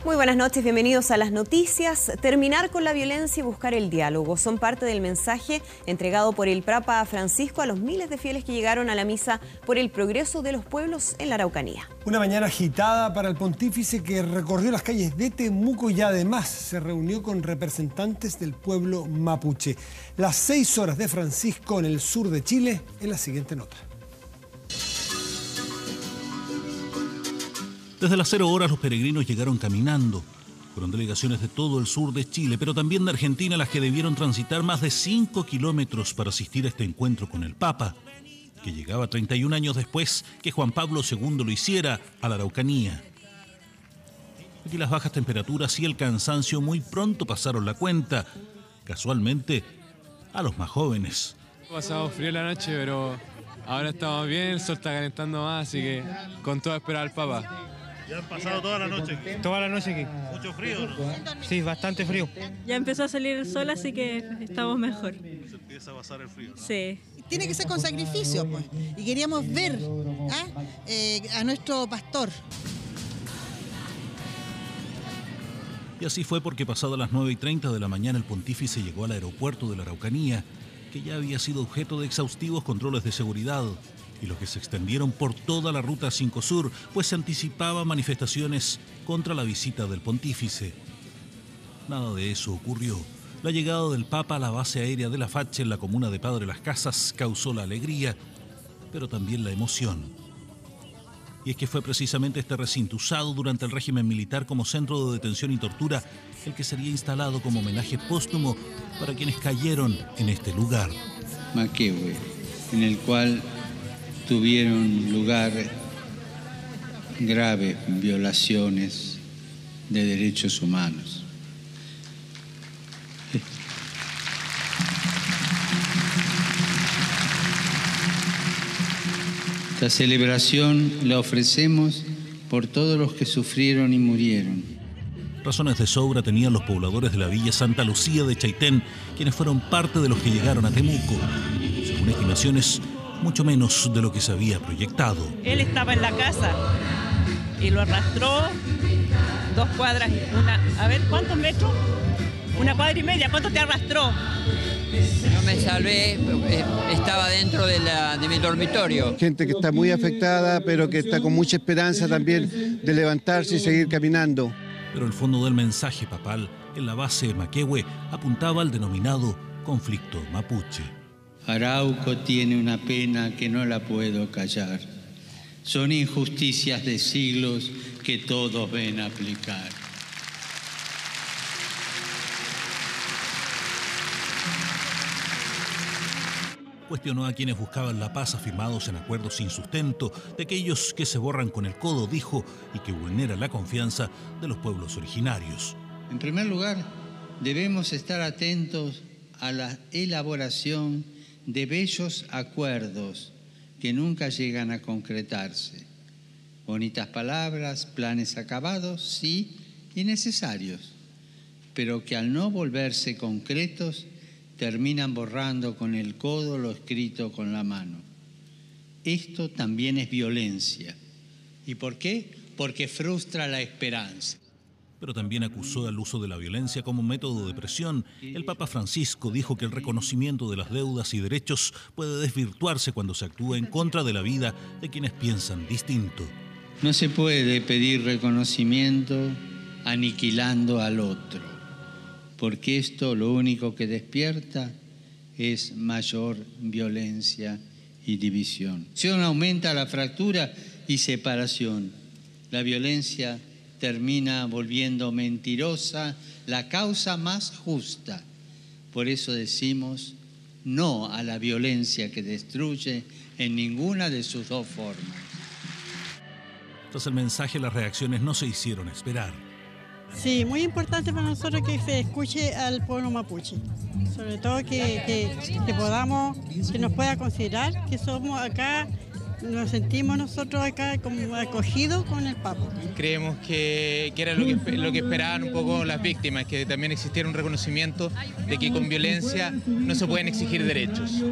Muy buenas noches, bienvenidos a las noticias. Terminar con la violencia y buscar el diálogo son parte del mensaje entregado por el Papa Francisco a los miles de fieles que llegaron a la misa por el progreso de los pueblos en la Araucanía. Una mañana agitada para el pontífice que recorrió las calles de Temuco y además se reunió con representantes del pueblo mapuche. Las 6 horas de Francisco en el sur de Chile en la siguiente nota. Desde las 0 horas los peregrinos llegaron caminando. Fueron delegaciones de todo el sur de Chile, pero también de Argentina, las que debieron transitar más de 5 kilómetros para asistir a este encuentro con el Papa, que llegaba 31 años después que Juan Pablo II lo hiciera a la Araucanía. Aquí las bajas temperaturas y el cansancio muy pronto pasaron la cuenta, casualmente a los más jóvenes. Ha pasado frío la noche, pero ahora estamos bien, el sol está calentando más, así que con todo esperar al Papa. ¿Ya han pasado toda la noche aquí? Toda la noche aquí. ¿Mucho frío, no? Sí, bastante frío. Ya empezó a salir el sol, así que estamos mejor. Se empieza a pasar el frío, ¿no? Sí. Tiene que ser con sacrificio, pues. Y queríamos ver a nuestro pastor. Y así fue porque pasado las 9:30 de la mañana el pontífice llegó al aeropuerto de la Araucanía, que ya había sido objeto de exhaustivos controles de seguridad, y los que se extendieron por toda la ruta 5 Sur, pues se anticipaban manifestaciones contra la visita del pontífice. Nada de eso ocurrió. La llegada del Papa a la base aérea de La Fache en la comuna de Padre Las Casas causó la alegría, pero también la emoción. Y es que fue precisamente este recinto usado durante el régimen militar como centro de detención y tortura el que sería instalado como homenaje póstumo para quienes cayeron en este lugar. Maquehue, en el cual tuvieron lugar graves violaciones de derechos humanos. Esta celebración la ofrecemos por todos los que sufrieron y murieron. Razones de sobra tenían los pobladores de la villa Santa Lucía de Chaitén, quienes fueron parte de los que llegaron a Temuco. Según estimaciones, mucho menos de lo que se había proyectado. Él estaba en la casa y lo arrastró 2 cuadras, a ver, ¿cuántos metros? 1,5 cuadras, ¿cuánto te arrastró? No me salvé, estaba dentro de mi dormitorio. Gente que está muy afectada, pero que está con mucha esperanza también de levantarse y seguir caminando. Pero el fondo del mensaje papal en la base Maquehue apuntaba al denominado conflicto mapuche. Arauco tiene una pena que no la puedo callar. Son injusticias de siglos que todos ven aplicar. Cuestionó a quienes buscaban la paz afirmados en acuerdos sin sustento, de aquellos que se borran con el codo, dijo, y que vulneran la confianza de los pueblos originarios. En primer lugar, debemos estar atentos a la elaboración de bellos acuerdos que nunca llegan a concretarse. Bonitas palabras, planes acabados, sí, y necesarios, pero que al no volverse concretos, terminan borrando con el codo lo escrito con la mano. Esto también es violencia. ¿Y por qué? Porque frustra la esperanza. Pero también acusó el uso de la violencia como método de presión. El Papa Francisco dijo que el reconocimiento de las deudas y derechos puede desvirtuarse cuando se actúa en contra de la vida de quienes piensan distinto. No se puede pedir reconocimiento aniquilando al otro, porque esto lo único que despierta es mayor violencia y división. Aumenta la fractura y separación. La violencia termina volviendo mentirosa la causa más justa. Por eso decimos no a la violencia que destruye en ninguna de sus dos formas. Tras el mensaje, las reacciones no se hicieron esperar. Sí, muy importante para nosotros que se escuche al pueblo mapuche. Sobre todo que podamos, que nos pueda considerar que somos acá, nos sentimos nosotros acá como acogidos con el Papa. Creemos que era lo que esperaban un poco las víctimas, que también existiera un reconocimiento de que con violencia no se pueden exigir derechos.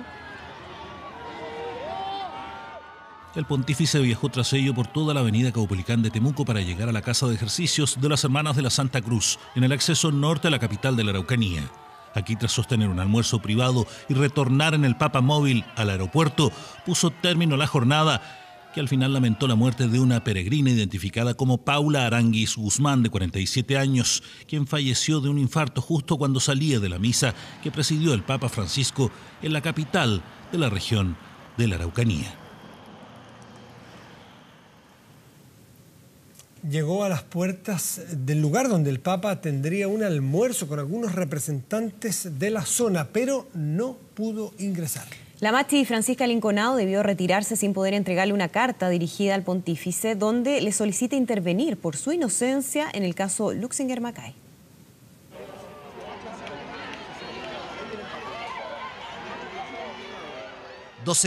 El pontífice viajó tras ello por toda la avenida Caupolicán de Temuco para llegar a la casa de ejercicios de las Hermanas de la Santa Cruz, en el acceso norte a la capital de la Araucanía. Aquí, tras sostener un almuerzo privado y retornar en el Papa Móvil al aeropuerto, puso término a la jornada, que al final lamentó la muerte de una peregrina identificada como Paula Aranguis Guzmán, de 47 años, quien falleció de un infarto justo cuando salía de la misa que presidió el Papa Francisco en la capital de la región de la Araucanía. Llegó a las puertas del lugar donde el Papa tendría un almuerzo con algunos representantes de la zona, pero no pudo ingresar. La Machi Francisca Linconao debió retirarse sin poder entregarle una carta dirigida al pontífice donde le solicita intervenir por su inocencia en el caso Luxinger-Macay.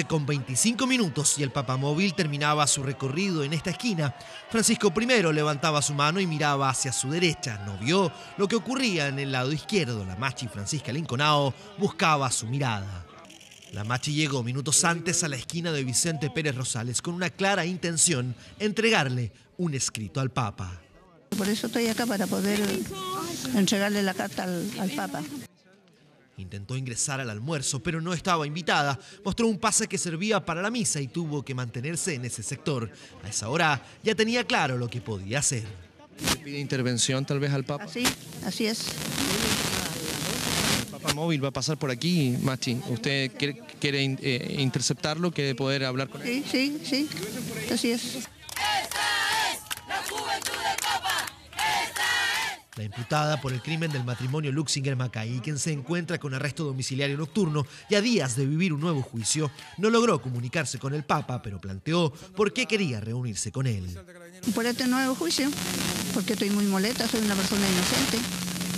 Con 25 minutos y el papamóvil terminaba su recorrido en esta esquina. Francisco I levantaba su mano y miraba hacia su derecha. No vio lo que ocurría en el lado izquierdo. La Machi Francisca Linconao buscaba su mirada. La Machi llegó minutos antes a la esquina de Vicente Pérez Rosales con una clara intención: entregarle un escrito al Papa. Por eso estoy acá, para poder entregarle la carta al Papa. Intentó ingresar al almuerzo, pero no estaba invitada. Mostró un pase que servía para la misa y tuvo que mantenerse en ese sector. A esa hora ya tenía claro lo que podía hacer. ¿Le pide intervención tal vez al Papa? Así es. El Papa Móvil va a pasar por aquí, Machi. ¿Usted quiere interceptarlo? ¿Quiere poder hablar con él? Sí. Así es. La imputada por el crimen del matrimonio Luxinger-Macay, quien se encuentra con arresto domiciliario nocturno y a días de vivir un nuevo juicio, no logró comunicarse con el Papa, pero planteó por qué quería reunirse con él. Por este nuevo juicio, porque estoy muy molesta, soy una persona inocente.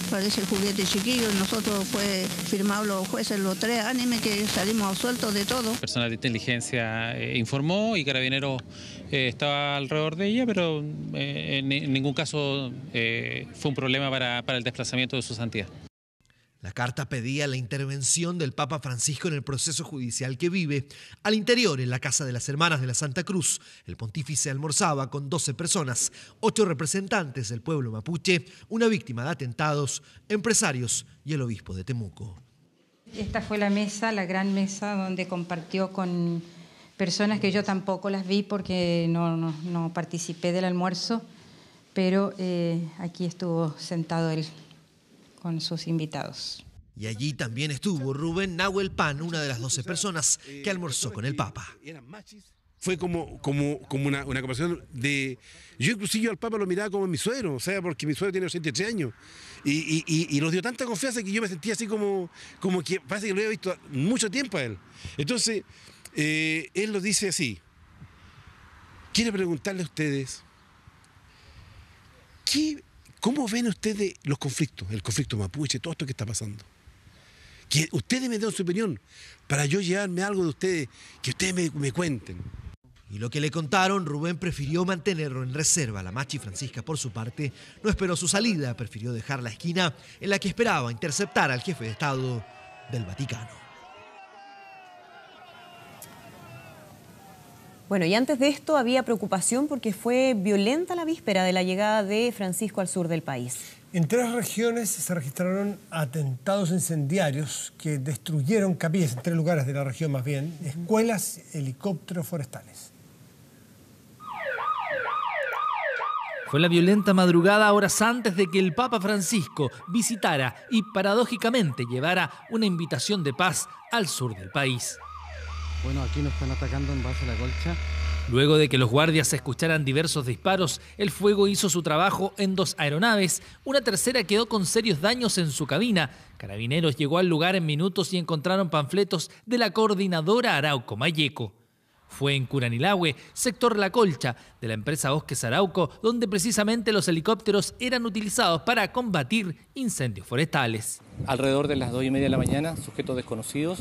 Parece el juguete chiquillo, nosotros fue firmado los jueces los 3 ánimes que salimos absueltos de todo. Personal de inteligencia informó y Carabineros estaba alrededor de ella, pero en ningún caso fue un problema para el desplazamiento de su santidad. La carta pedía la intervención del Papa Francisco en el proceso judicial que vive. Al interior, en la casa de las Hermanas de la Santa Cruz, el pontífice almorzaba con 12 personas, 8 representantes del pueblo mapuche, una víctima de atentados, empresarios y el obispo de Temuco. Esta fue la mesa, la gran mesa, donde compartió con personas que yo tampoco las vi porque no participé del almuerzo, pero aquí estuvo sentado él con sus invitados. Y allí también estuvo Rubén Nahuel Pan, una de las 12 personas que almorzó con el Papa. Fue como una conversación de... Yo inclusive al Papa lo miraba como mi suegro, o sea, porque mi suegro tiene 83 años. Y nos dio tanta confianza que yo me sentía así como que parece que lo había visto mucho tiempo a él. Entonces, él lo dice así. Quiero preguntarle a ustedes, ¿cómo ven ustedes los conflictos? El conflicto mapuche, todo esto que está pasando. Que ustedes me den su opinión, para yo llevarme algo de ustedes, que ustedes me cuenten. Y lo que le contaron, Rubén prefirió mantenerlo en reserva. La Machi Francisca, por su parte, no esperó su salida, prefirió dejar la esquina en la que esperaba interceptar al jefe de Estado del Vaticano. Bueno, y antes de esto había preocupación porque fue violenta la víspera de la llegada de Francisco al sur del país. En 3 regiones se registraron atentados incendiarios que destruyeron capillas, en 3 lugares de la región más bien, escuelas, helicópteros forestales. Fue la violenta madrugada horas antes de que el Papa Francisco visitara y paradójicamente llevara una invitación de paz al sur del país. Bueno, aquí nos están atacando en base a la Colcha. Luego de que los guardias escucharan diversos disparos, el fuego hizo su trabajo en 2 aeronaves. Una tercera quedó con serios daños en su cabina. Carabineros llegó al lugar en minutos y encontraron panfletos de la coordinadora Arauco Mayeco. Fue en Curanilahue, sector La Colcha, de la empresa Bosques Arauco, donde precisamente los helicópteros eran utilizados para combatir incendios forestales. Alrededor de las 2:30 de la mañana, sujetos desconocidos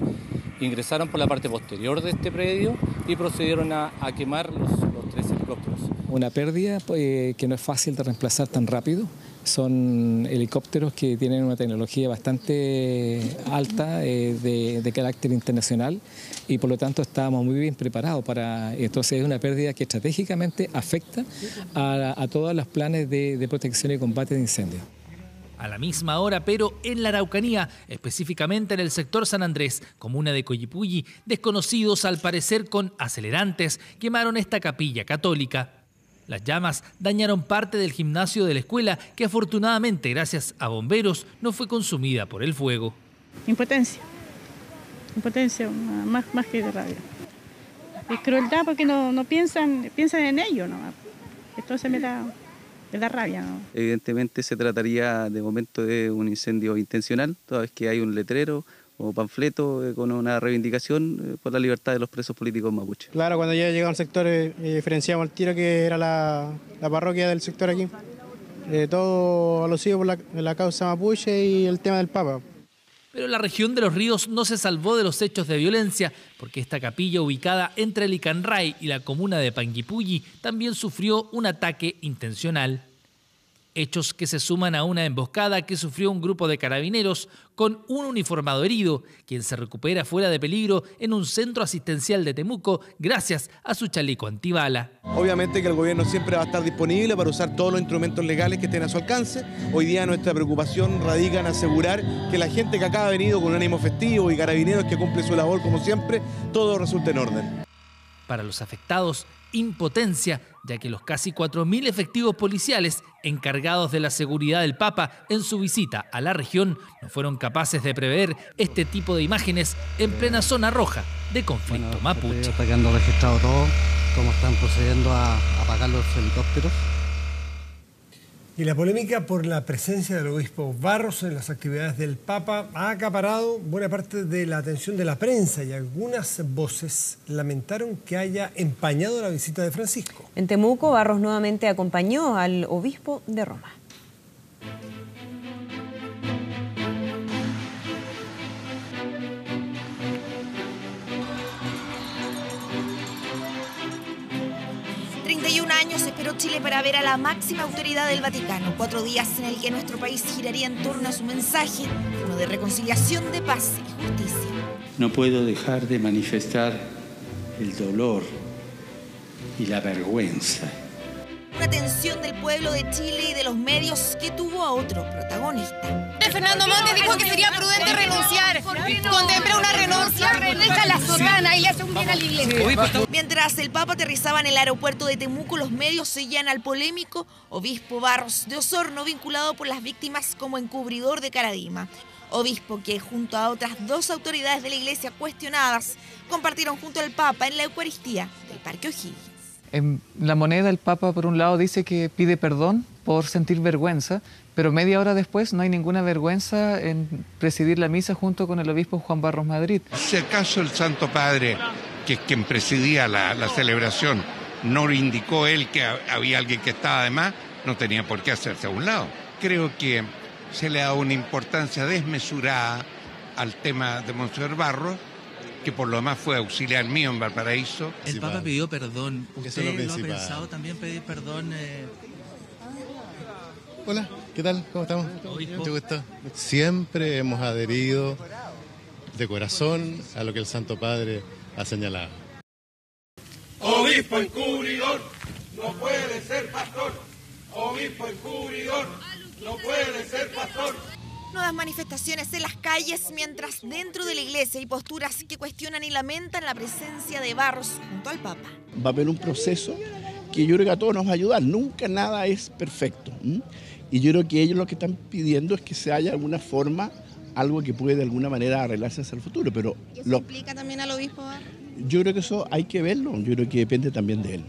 ingresaron por la parte posterior de este predio y procedieron a quemar los 3 helicópteros. una pérdida que no es fácil de reemplazar tan rápido. Son helicópteros que tienen una tecnología bastante alta de carácter internacional y por lo tanto estábamos muy bien preparados para... Entonces es una pérdida que estratégicamente afecta a todos los planes de protección y combate de incendios. A la misma hora, pero en la Araucanía, específicamente en el sector San Andrés, comuna de Collipulli, desconocidos al parecer con acelerantes quemaron esta capilla católica. Las llamas dañaron parte del gimnasio de la escuela que afortunadamente, gracias a bomberos, no fue consumida por el fuego. Impotencia, más que de rabia. Es crueldad porque no piensan en ello, ¿no? Entonces me da rabia, ¿no? Evidentemente se trataría de momento de un incendio intencional, toda vez que hay un letrero o panfleto con una reivindicación por la libertad de los presos políticos mapuches. Claro, cuando ya llegamos al sector diferenciamos al tiro que era la parroquia del sector aquí. Todo alusivo por la causa mapuche y el tema del Papa. Pero la región de Los Ríos no se salvó de los hechos de violencia, porque esta capilla ubicada entre Licanray y la comuna de Panguipulli también sufrió un ataque intencional. Hechos que se suman a una emboscada que sufrió un grupo de carabineros con un uniformado herido, quien se recupera fuera de peligro en un centro asistencial de Temuco gracias a su chaleco antibala. Obviamente que el gobierno siempre va a estar disponible para usar todos los instrumentos legales que estén a su alcance. Hoy día nuestra preocupación radica en asegurar que la gente que acá ha venido con un ánimo festivo y carabineros que cumple su labor como siempre, todo resulte en orden. Para los afectados, impotencia, ya que los casi 4.000 efectivos policiales encargados de la seguridad del Papa en su visita a la región no fueron capaces de prever este tipo de imágenes en plena zona roja de conflicto mapuche. Está quedando registrado todo, cómo están procediendo a apagar los helicópteros. Y la polémica por la presencia del obispo Barros en las actividades del Papa ha acaparado buena parte de la atención de la prensa y algunas voces lamentaron que haya empañado la visita de Francisco. En Temuco, Barros nuevamente acompañó al obispo de Roma. Años esperó Chile para ver a la máxima autoridad del Vaticano. 4 días en el que nuestro país giraría en torno a su mensaje, uno de reconciliación, de paz y justicia. No puedo dejar de manifestar el dolor y la vergüenza. Una tensión del pueblo de Chile y de los medios que tuvo a otro protagonista. Fernando Montes dijo que sería prudente renunciar. Contempla una renuncia, deja la sotana y le hace un bien a la iglesia. Mientras el Papa aterrizaba en el aeropuerto de Temuco, los medios seguían al polémico obispo Barros de Osorno, vinculado por las víctimas como encubridor de Caradima. Obispo que, junto a otras 2 autoridades de la iglesia cuestionadas, compartieron junto al Papa en la Eucaristía del Parque O'Higgins. En la moneda el Papa por un lado dice que pide perdón por sentir vergüenza, pero media hora después no hay ninguna vergüenza en presidir la misa junto con el obispo Juan Barros Madrid. Si acaso el Santo Padre, que es quien presidía la celebración, no indicó él que había alguien que estaba de más, no tenía por qué hacerse a un lado. Creo que se le ha dado una importancia desmesurada al tema de Monseñor Barros, que por lo demás fue auxiliar mío en Valparaíso. El Papa pidió perdón. ¿Usted lo ha pensado también pedir perdón? Hola, ¿qué tal? ¿Cómo estamos? Mucho gusto. Siempre hemos adherido de corazón a lo que el Santo Padre ha señalado. Obispo encubridor, no puede ser pastor. Obispo encubridor, no puede ser pastor. Nuevas manifestaciones en las calles, mientras dentro de la iglesia hay posturas que cuestionan y lamentan la presencia de Barros junto al Papa. Va a haber un proceso que yo creo que a todos nos va a ayudar. Nunca nada es perfecto. Y yo creo que ellos lo que están pidiendo es que se haya alguna forma, algo que puede de alguna manera arreglarse hacia el futuro. Pero ¿Y eso implica también al obispo Barros? Yo creo que eso hay que verlo. Yo creo que depende también de él.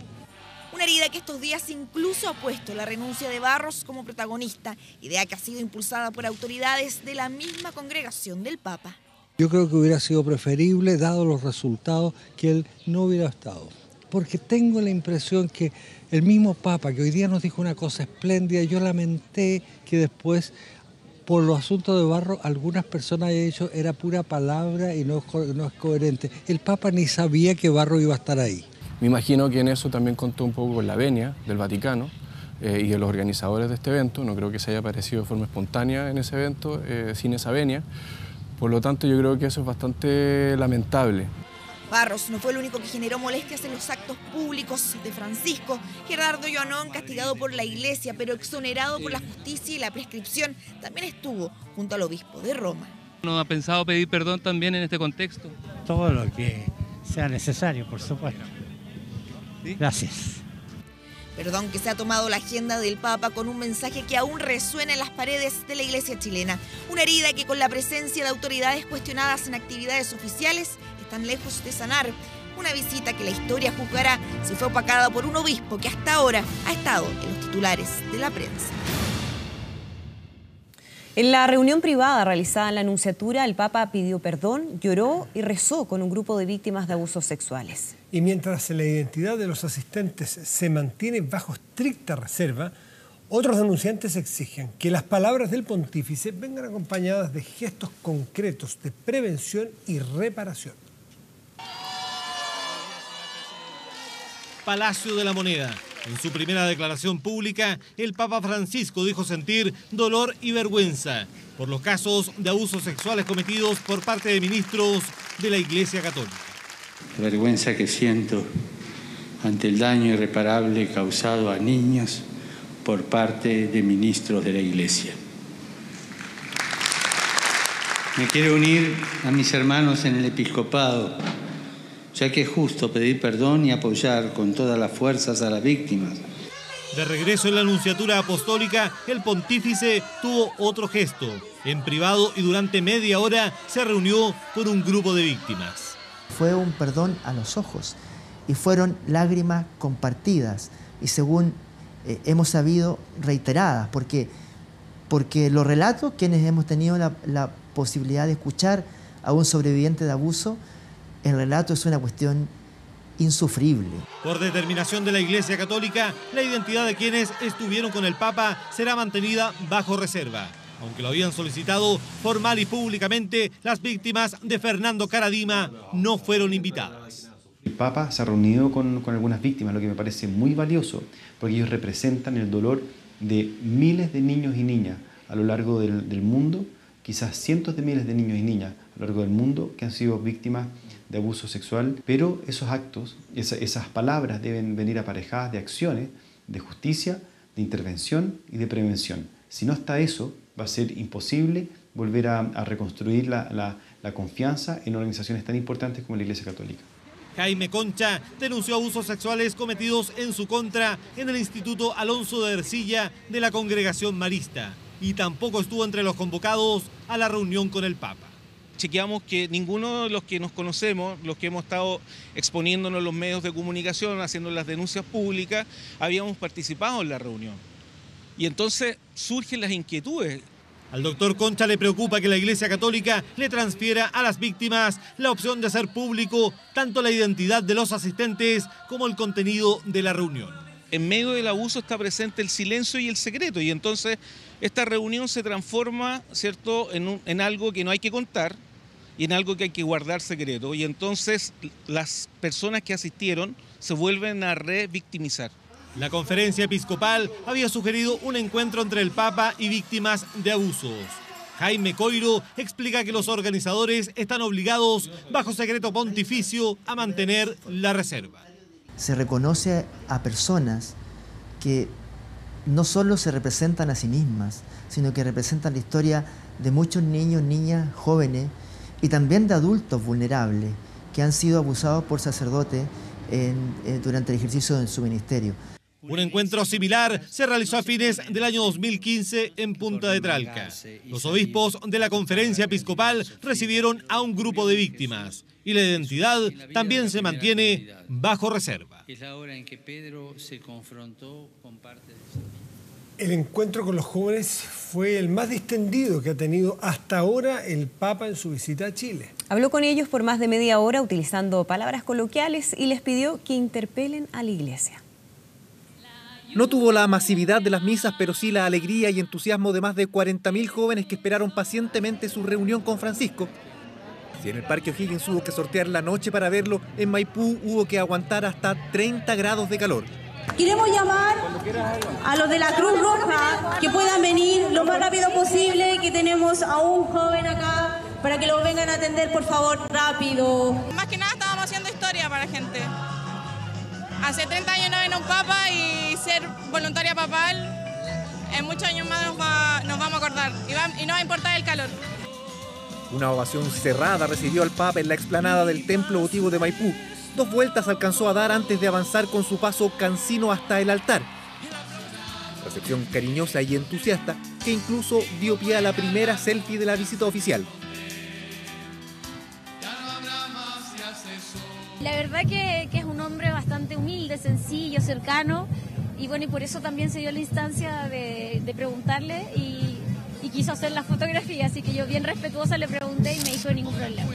Una herida que estos días incluso ha puesto la renuncia de Barros como protagonista, idea que ha sido impulsada por autoridades de la misma congregación del Papa. Yo creo que hubiera sido preferible, dado los resultados, que él no hubiera estado. Porque tengo la impresión que el mismo Papa, que hoy día nos dijo una cosa espléndida, yo lamenté que después, por los asuntos de Barros, algunas personas hayan dicho era pura palabra y no es coherente. El Papa ni sabía que Barros iba a estar ahí. Me imagino que en eso también contó un poco con la venia del Vaticano y de los organizadores de este evento. No creo que se haya aparecido de forma espontánea en ese evento, sin esa venia. Por lo tanto, yo creo que eso es bastante lamentable. Barros no fue el único que generó molestias en los actos públicos de Francisco. Gerardo Joanón, castigado por la Iglesia, pero exonerado por la justicia y la prescripción, también estuvo junto al obispo de Roma. ¿No ha pensado pedir perdón también en este contexto? Todo lo que sea necesario, por supuesto. ¿Sí? Gracias. Perdón que se ha tomado la agenda del Papa con un mensaje que aún resuena en las paredes de la Iglesia chilena. Una herida que con la presencia de autoridades cuestionadas en actividades oficiales están lejos de sanar. Una visita que la historia juzgará si fue opacada por un obispo que hasta ahora ha estado en los titulares de la prensa. En la reunión privada realizada en la Nunciatura, el Papa pidió perdón, lloró y rezó con un grupo de víctimas de abusos sexuales. Y mientras la identidad de los asistentes se mantiene bajo estricta reserva, otros denunciantes exigen que las palabras del pontífice vengan acompañadas de gestos concretos de prevención y reparación. Palacio de la Moneda. En su primera declaración pública, el Papa Francisco dijo sentir dolor y vergüenza por los casos de abusos sexuales cometidos por parte de ministros de la Iglesia Católica. La vergüenza que siento ante el daño irreparable causado a niños por parte de ministros de la Iglesia. Me quiero unir a mis hermanos en el episcopado, ya que es justo pedir perdón y apoyar con todas las fuerzas a las víctimas. De regreso en la Nunciatura Apostólica, el pontífice tuvo otro gesto. En privado y durante media hora se reunió con un grupo de víctimas. Fue un perdón a los ojos y fueron lágrimas compartidas y según hemos sabido reiteradas, porque los relatos, quienes hemos tenido la posibilidad de escuchar a un sobreviviente de abuso, el relato es una cuestión insufrible. Por determinación de la Iglesia Católica, la identidad de quienes estuvieron con el Papa será mantenida bajo reserva. Aunque lo habían solicitado formal y públicamente, las víctimas de Fernando Karadima no fueron invitadas. El Papa se ha reunido con algunas víctimas, lo que me parece muy valioso, porque ellos representan el dolor de miles de niños y niñas a lo largo del mundo, quizás cientos de miles de niños y niñas a lo largo del mundo que han sido víctimas de abuso sexual, pero esos actos, esas palabras deben venir aparejadas de acciones de justicia, de intervención y de prevención. Si no está eso, va a ser imposible volver a reconstruir la confianza en organizaciones tan importantes como la Iglesia Católica. Jaime Concha denunció abusos sexuales cometidos en su contra en el Instituto Alonso de Ercilla de la Congregación Marista y tampoco estuvo entre los convocados a la reunión con el Papa. Chequeamos que ninguno de los que nos conocemos, los que hemos estado exponiéndonos en los medios de comunicación, haciendo las denuncias públicas, habíamos participado en la reunión. Y entonces surgen las inquietudes. Al doctor Concha le preocupa que la Iglesia Católica le transfiera a las víctimas la opción de hacer público tanto la identidad de los asistentes como el contenido de la reunión. En medio del abuso está presente el silencio y el secreto, y entonces esta reunión se transforma, ¿cierto?, en algo que no hay que contar y en algo que hay que guardar secreto. Y entonces las personas que asistieron se vuelven a revictimizar. La conferencia episcopal había sugerido un encuentro entre el Papa y víctimas de abusos. Jaime Coiro explica que los organizadores están obligados, bajo secreto pontificio, a mantener la reserva. Se reconoce a personas que no solo se representan a sí mismas, sino que representan la historia de muchos niños, niñas, jóvenes y también de adultos vulnerables que han sido abusados por sacerdotes durante el ejercicio de su ministerio. Un encuentro similar se realizó a fines del año 2015 en Punta de Tralca. Los obispos de la conferencia episcopal recibieron a un grupo de víctimas y la identidad también se mantiene bajo reserva. El encuentro con los jóvenes fue el más distendido que ha tenido hasta ahora el Papa en su visita a Chile. Habló con ellos por más de media hora utilizando palabras coloquiales y les pidió que interpelen a la Iglesia. No tuvo la masividad de las misas, pero sí la alegría y entusiasmo de más de 40.000 jóvenes que esperaron pacientemente su reunión con Francisco. Si en el Parque O'Higgins hubo que sortear la noche para verlo, en Maipú hubo que aguantar hasta 30 grados de calor. Queremos llamar a los de la Cruz Roja que puedan venir lo más rápido posible, que tenemos a un joven acá, para que lo vengan a atender, por favor, rápido. Más que nada estábamos haciendo historia para la gente. Hace 30 años no ven un papa y ser voluntaria papal, en muchos años más nos vamos a acordar y no va a importar el calor. Una ovación cerrada recibió al Papa en la explanada del Templo Votivo de Maipú. 2 vueltas alcanzó a dar antes de avanzar con su paso cansino hasta el altar. Recepción cariñosa y entusiasta que incluso dio pie a la primera selfie de la visita oficial. La verdad que es un hombre bastante humilde, sencillo, cercano, y bueno, y por eso también se dio la instancia de preguntarle y quiso hacer la fotografía, así que yo bien respetuosa le pregunté y me hizo ningún problema.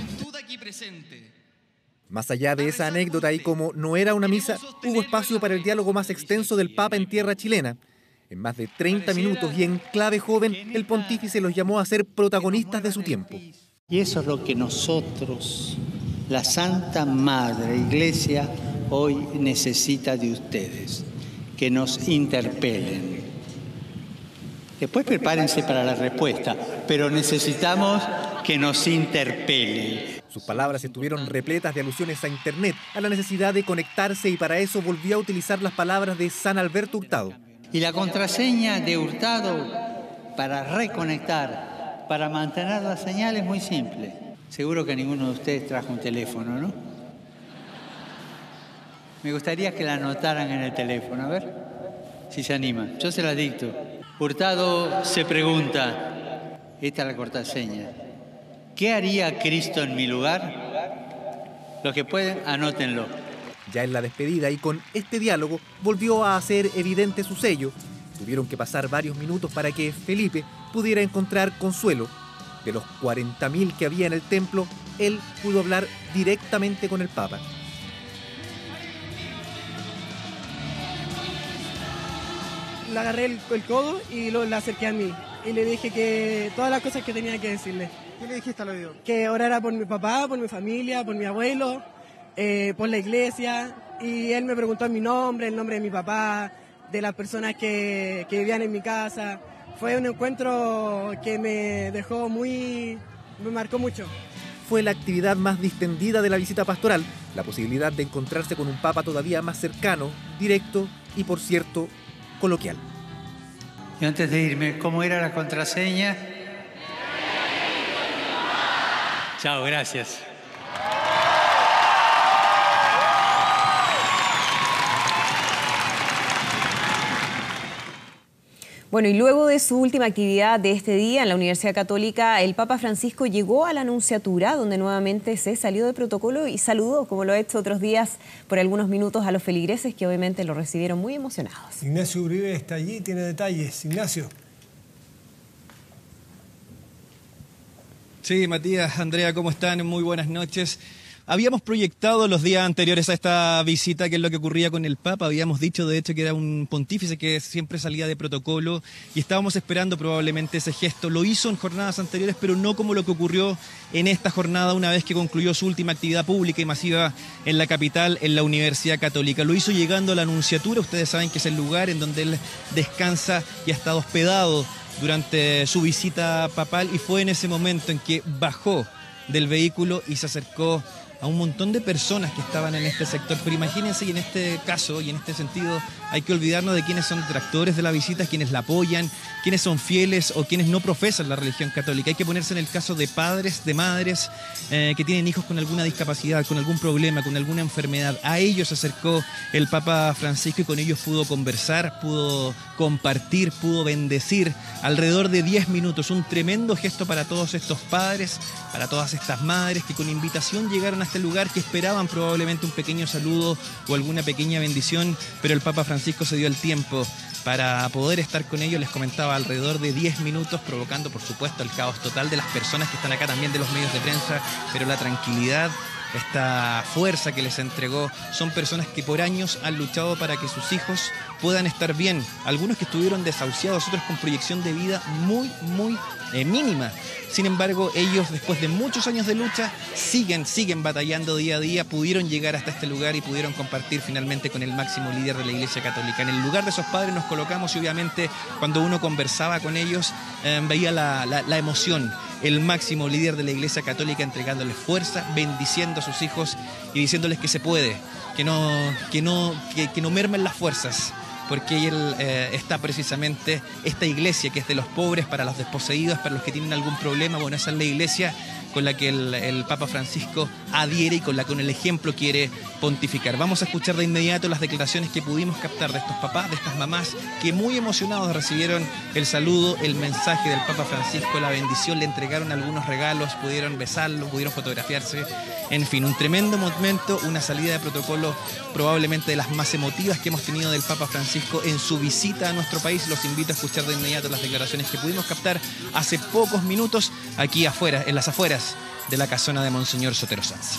Más allá de esa anécdota y como no era una misa, hubo espacio para el diálogo más extenso del Papa en tierra chilena. En más de 30 minutos y en clave joven, el pontífice los llamó a ser protagonistas de su tiempo. Y eso es lo que nosotros, la Santa Madre Iglesia, hoy necesita de ustedes, que nos interpelen. Después prepárense para la respuesta, pero necesitamos que nos interpelen. Sus palabras estuvieron repletas de alusiones a Internet, a la necesidad de conectarse, y para eso volvió a utilizar las palabras de San Alberto Hurtado. Y la contraseña de Hurtado para reconectar, para mantener la señal es muy simple. Seguro que ninguno de ustedes trajo un teléfono, ¿no? Me gustaría que la anotaran en el teléfono, a ver si se animan. Yo se la dicto. Hurtado se pregunta, esta es la contraseña, ¿qué haría Cristo en mi lugar? Los que pueden, anótenlo. Ya en la despedida y con este diálogo volvió a hacer evidente su sello. Tuvieron que pasar varios minutos para que Felipe pudiera encontrar consuelo. De los 40.000 que había en el templo, él pudo hablar directamente con el Papa. Le agarré el codo y lo acerqué a mí. Y le dije que todas las cosas que tenía que decirle. ¿Qué le dijiste al oído? Que orara por mi papá, por mi familia, por mi abuelo, por la iglesia. Y él me preguntó mi nombre, el nombre de mi papá, de las personas que vivían en mi casa. Fue un encuentro que me marcó mucho. Fue la actividad más distendida de la visita pastoral, la posibilidad de encontrarse con un Papa todavía más cercano, directo y, por cierto, coloquial. Y antes de irme, ¿cómo era la contraseña? Chao, gracias. Bueno, y luego de su última actividad de este día en la Universidad Católica, el Papa Francisco llegó a la Nunciatura, donde nuevamente se salió de protocolo y saludó, como lo ha hecho otros días, por algunos minutos a los feligreses, que obviamente lo recibieron muy emocionados. Ignacio Uribe está allí, tiene detalles. Ignacio. Sí, Matías, Andrea, ¿cómo están? Muy buenas noches. Habíamos proyectado los días anteriores a esta visita qué es lo que ocurría con el Papa. Habíamos dicho, de hecho, que era un pontífice que siempre salía de protocolo y estábamos esperando probablemente ese gesto. Lo hizo en jornadas anteriores, pero no como lo que ocurrió en esta jornada una vez que concluyó su última actividad pública y masiva en la capital, en la Universidad Católica. Lo hizo llegando a la Nunciatura. Ustedes saben que es el lugar en donde él descansa y ha estado hospedado durante su visita papal, y fue en ese momento en que bajó del vehículo y se acercó a un montón de personas que estaban en este sector. Pero imagínense, y en este caso y en este sentido hay que olvidarnos de quiénes son detractores de la visita, quienes la apoyan, quiénes son fieles o quienes no profesan la religión católica. Hay que ponerse en el caso de padres, de madres que tienen hijos con alguna discapacidad, con algún problema, con alguna enfermedad. A ellos se acercó el Papa Francisco y con ellos pudo conversar, pudo compartir, pudo bendecir alrededor de 10 minutos. Un tremendo gesto para todos estos padres, para todas estas madres que con invitación llegaron a este lugar, que esperaban probablemente un pequeño saludo o alguna pequeña bendición, pero el Papa Francisco se dio el tiempo para poder estar con ellos. Les comentaba, alrededor de 10 minutos, provocando por supuesto el caos total de las personas que están acá, también de los medios de prensa, pero la tranquilidad esta fuerza que les entregó. Son personas que por años han luchado para que sus hijos puedan estar bien. Algunos que estuvieron desahuciados, otros con proyección de vida muy mínima. Sin embargo, ellos, después de muchos años de lucha, siguen batallando día a día, pudieron llegar hasta este lugar y pudieron compartir finalmente con el máximo líder de la Iglesia Católica. En el lugar de esos padres nos colocamos y obviamente cuando uno conversaba con ellos veía la emoción. El máximo líder de la Iglesia Católica entregándoles fuerza, bendiciendo a sus hijos y diciéndoles que se puede, que no mermen las fuerzas, porque él está precisamente esta iglesia que es de los pobres, para los desposeídos, para los que tienen algún problema. Bueno, esa es la iglesia con la que el Papa Francisco adhiere y con la que con el ejemplo quiere pontificar. Vamos a escuchar de inmediato las declaraciones que pudimos captar de estos papás, de estas mamás, que muy emocionados recibieron el saludo, el mensaje del Papa Francisco, la bendición, le entregaron algunos regalos, pudieron besarlo, pudieron fotografiarse. En fin, un tremendo momento, una salida de protocolo probablemente de las más emotivas que hemos tenido del Papa Francisco en su visita a nuestro país. Los invito a escuchar de inmediato las declaraciones que pudimos captar hace pocos minutos aquí afuera, en las afueras de la casona de Monseñor Sotero Sanz.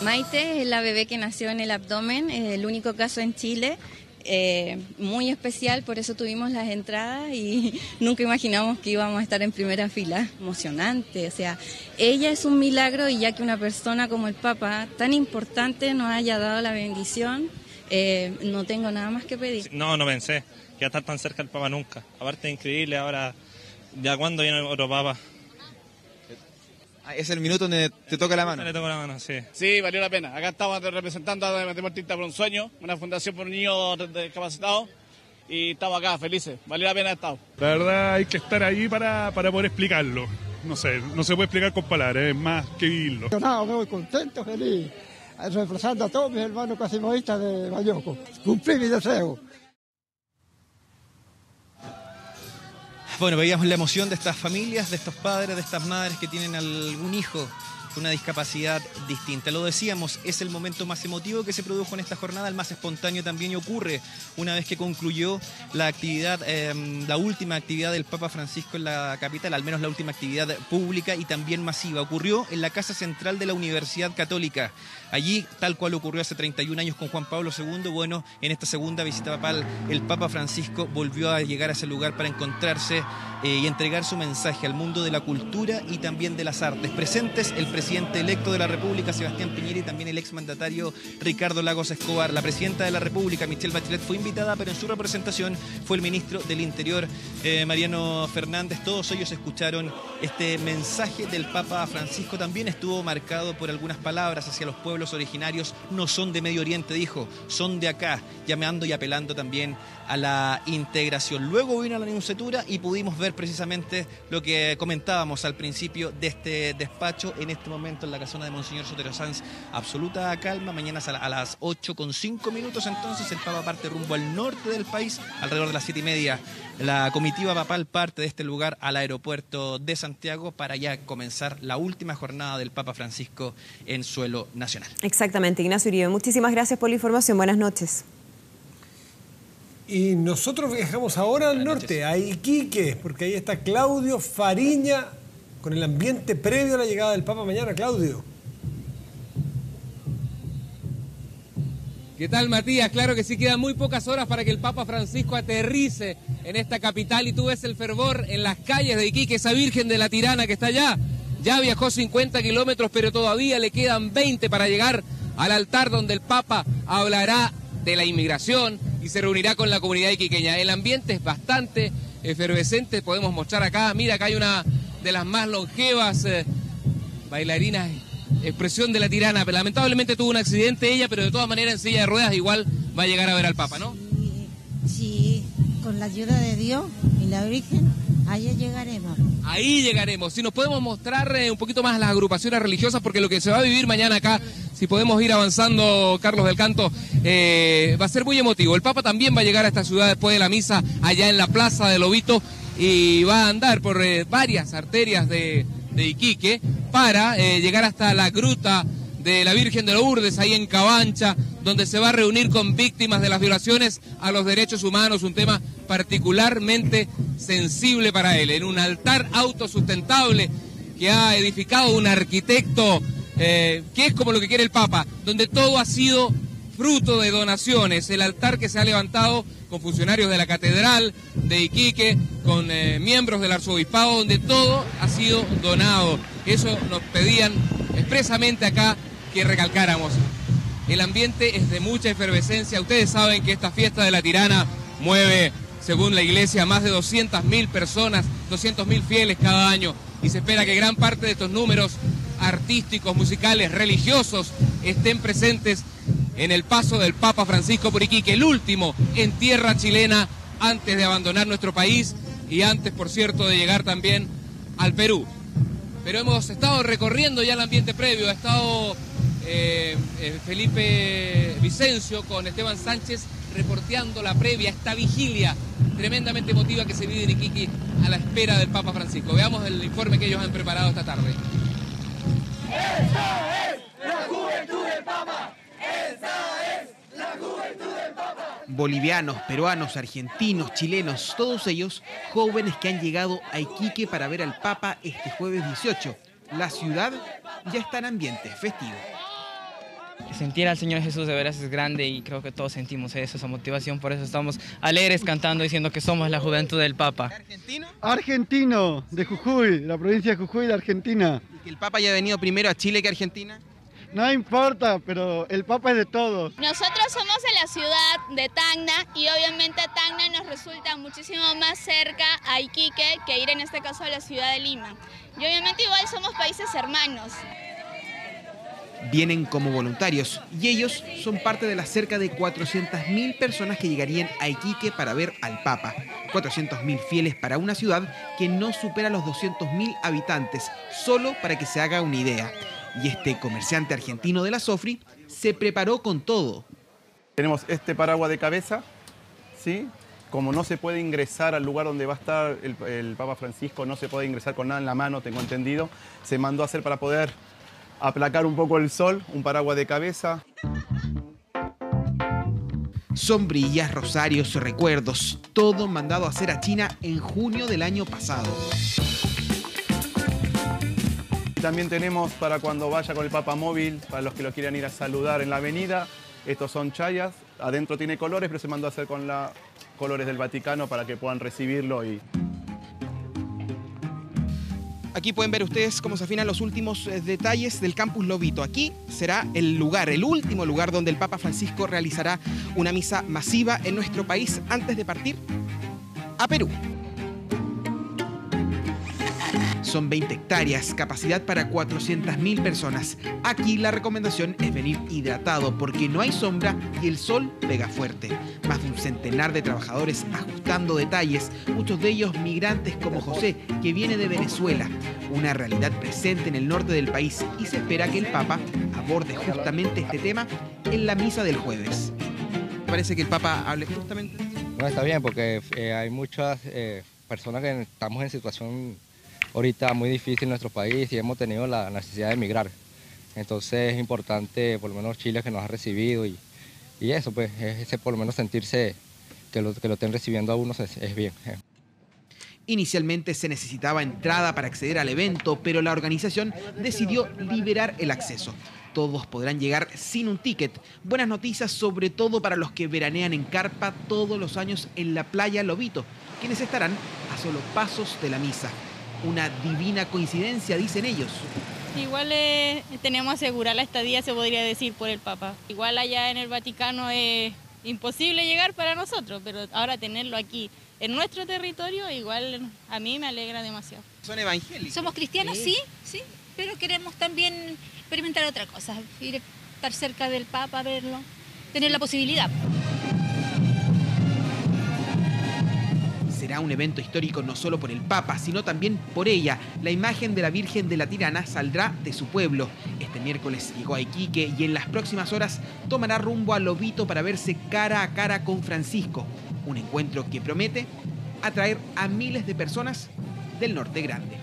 Maite es la bebé que nació en el abdomen, es el único caso en Chile. Muy especial, por eso tuvimos las entradas y nunca imaginamos que íbamos a estar en primera fila. Emocionante, o sea, ella es un milagro, y ya que una persona como el Papa, tan importante, nos haya dado la bendición, no tengo nada más que pedir. No pensé que iba a estar tan cerca el Papa nunca. Aparte es increíble, ahora, ¿ya cuándo viene otro Papa? Es el minuto donde te toca la mano. Le toco la mano, sí. Sí, valió la pena. Acá estamos representando a Deportista por un Sueño, una fundación por niños discapacitados, y estamos acá felices. Valió la pena el estado. La verdad hay que estar ahí para poder explicarlo. No sé, no se puede explicar con palabras, es más que vivirlo. No, muy contento, feliz, representando a todos mis hermanos casimoístas de Mayoco. Cumplí mi deseo. Bueno, veíamos la emoción de estas familias, de estos padres, de estas madres que tienen algún hijo con una discapacidad distinta. Lo decíamos, es el momento más emotivo que se produjo en esta jornada, el más espontáneo también, y ocurre una vez que concluyó la actividad, la última actividad del Papa Francisco en la capital, al menos la última actividad pública y también masiva. Ocurrió en la Casa Central de la Universidad Católica. Allí, tal cual ocurrió hace 31 años con Juan Pablo II, bueno, en esta segunda visita papal, el Papa Francisco volvió a llegar a ese lugar para encontrarse y entregar su mensaje al mundo de la cultura y también de las artes. Presentes el presidente electo de la República, Sebastián Piñera, y también el exmandatario Ricardo Lagos Escobar. La presidenta de la República, Michelle Bachelet, fue invitada, pero en su representación fue el ministro del Interior, Mariano Fernández. Todos ellos escucharon este mensaje del Papa Francisco. También estuvo marcado por algunas palabras hacia los pueblos originarios. No son de Medio Oriente, dijo, son de acá, llamando y apelando también a la integración. Luego vino la nunciatura y pudimos ver precisamente lo que comentábamos al principio de este despacho. En este momento en la casona de Monseñor Sotero Sanz, absoluta calma. Mañana a las 8:05 entonces el Papa parte rumbo al norte del país, alrededor de las 7:30. La comitiva papal parte de este lugar al aeropuerto de Santiago para ya comenzar la última jornada del Papa Francisco en suelo nacional. Exactamente, Ignacio Uribe. Muchísimas gracias por la información. Buenas noches. Y nosotros viajamos ahora al norte, a Iquique, porque ahí está Claudio Fariña con el ambiente previo a la llegada del Papa mañana. Claudio. ¿Qué tal, Matías? Claro que sí, quedan muy pocas horas para que el Papa Francisco aterrice en esta capital, y tú ves el fervor en las calles de Iquique. Esa Virgen de la Tirana que está allá ya viajó 50 kilómetros, pero todavía le quedan 20 para llegar al altar donde el Papa hablará de la inmigración y se reunirá con la comunidad iquiqueña. El ambiente es bastante efervescente, podemos mostrar acá, mira, acá hay una de las más longevas bailarinas, expresión de la Tirana. Pero lamentablemente tuvo un accidente ella, pero de todas maneras en silla de ruedas igual va a llegar a ver al Papa, ¿no? Sí, con la ayuda de Dios y la Virgen, ahí llegaremos. Ahí llegaremos. Si nos podemos mostrar un poquito más las agrupaciones religiosas, porque lo que se va a vivir mañana acá, si podemos ir avanzando, Carlos del Canto, va a ser muy emotivo. El Papa también va a llegar a esta ciudad después de la misa allá en la Plaza de Lobito, y va a andar por varias arterias de Iquique para llegar hasta la gruta de la Virgen de Lourdes, ahí en Cabancha, donde se va a reunir con víctimas de las violaciones a los derechos humanos, un tema particularmente sensible para él, en un altar autosustentable que ha edificado un arquitecto que es como lo que quiere el Papa, donde todo ha sido fruto de donaciones. El altar que se ha levantado con funcionarios de la Catedral de Iquique, con miembros del Arzobispado, donde todo ha sido donado. Eso nos pedían expresamente acá que recalcáramos. El ambiente es de mucha efervescencia. Ustedes saben que esta fiesta de la Tirana mueve, según la iglesia, más de 200.000 personas, 200.000 fieles cada año. Y se espera que gran parte de estos números artísticos, musicales, religiosos, estén presentes en el paso del Papa Francisco por Iquique, el último en tierra chilena antes de abandonar nuestro país y antes, por cierto, de llegar también al Perú. Pero hemos estado recorriendo ya el ambiente previo, ha estado Felipe Vicencio con Esteban Sánchez reporteando la previa, esta vigilia tremendamente emotiva que se vive en Iquique a la espera del Papa Francisco. Veamos el informe que ellos han preparado esta tarde. ¡Esa es la juventud del Papa! ¡Esa es la juventud del Papa! Bolivianos, peruanos, argentinos, chilenos, todos ellos jóvenes que han llegado a Iquique para ver al Papa este jueves 18. La ciudad ya está en ambiente festivo. Sentir al Señor Jesús de veras es grande y creo que todos sentimos eso, esa motivación, por eso estamos alegres cantando diciendo que somos la juventud del Papa. ¿Argentino? Argentino, de Jujuy, la provincia de Jujuy de Argentina. ¿Y que el Papa haya venido primero a Chile que a Argentina? No importa, pero el Papa es de todos. Nosotros somos de la ciudad de Tacna y obviamente Tacna nos resulta muchísimo más cerca a Iquique que ir en este caso a la ciudad de Lima. Y obviamente igual somos países hermanos. Vienen como voluntarios y ellos son parte de las cerca de 400.000 personas que llegarían a Iquique para ver al Papa. 400.000 fieles para una ciudad que no supera los 200.000 habitantes, solo para que se haga una idea. Y este comerciante argentino de la Sofri se preparó con todo. Tenemos este paraguas de cabeza, ¿sí? Como no se puede ingresar al lugar donde va a estar el Papa Francisco, no se puede ingresar con nada en la mano, tengo entendido, se mandó a hacer para poder aplacar un poco el sol, un paraguas de cabeza. Sombrillas, rosarios, recuerdos, todo mandado a hacer a China en junio del año pasado. También tenemos para cuando vaya con el Papa móvil, para los que lo quieran ir a saludar en la avenida. Estos son chayas, adentro tiene colores, pero se mandó a hacer con los colores del Vaticano para que puedan recibirlo. Aquí pueden ver ustedes cómo se afinan los últimos detalles del Campus Lobito. Aquí será el lugar, el último lugar donde el Papa Francisco realizará una misa masiva en nuestro país antes de partir a Perú. Son 20 hectáreas, capacidad para 400.000 personas. Aquí la recomendación es venir hidratado porque no hay sombra y el sol pega fuerte. Más de un centenar de trabajadores ajustando detalles, muchos de ellos migrantes como José, que viene de Venezuela. Una realidad presente en el norte del país y se espera que el Papa aborde justamente este tema en la misa del jueves. ¿Te parece que el Papa hable justamente? No, está bien porque hay muchas personas que estamos en situación ahorita muy difícil en nuestro país y hemos tenido la necesidad de emigrar. Entonces es importante, por lo menos Chile que nos ha recibido y eso, pues, ese por lo menos sentirse que lo estén recibiendo a uno es bien. Inicialmente se necesitaba entrada para acceder al evento, pero la organización decidió liberar el acceso. Todos podrán llegar sin un ticket. Buenas noticias sobre todo para los que veranean en carpa todos los años en la playa Lobito, quienes estarán a solo pasos de la misa. Una divina coincidencia, dicen ellos. Igual tenemos asegurar la estadía, se podría decir, por el Papa. Igual allá en el Vaticano es imposible llegar para nosotros, pero ahora tenerlo aquí en nuestro territorio, igual a mí me alegra demasiado. ¿Son evangélicos? Somos cristianos, sí, pero queremos también experimentar otra cosa, estar cerca del Papa, verlo, tener la posibilidad. Será un evento histórico no solo por el Papa, sino también por ella. La imagen de la Virgen de la Tirana saldrá de su pueblo. Este miércoles llegó a Iquique y en las próximas horas tomará rumbo a Lobito para verse cara a cara con Francisco. Un encuentro que promete atraer a miles de personas del Norte Grande.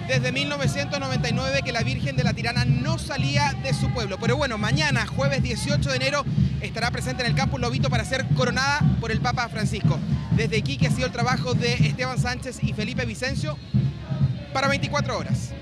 Desde 1999 que la Virgen de la Tirana no salía de su pueblo. Pero bueno, mañana, jueves 18 de enero, estará presente en el Campus Lobito para ser coronada por el Papa Francisco. Desde Iquique ha sido el trabajo de Esteban Sánchez y Felipe Vicencio para 24 horas.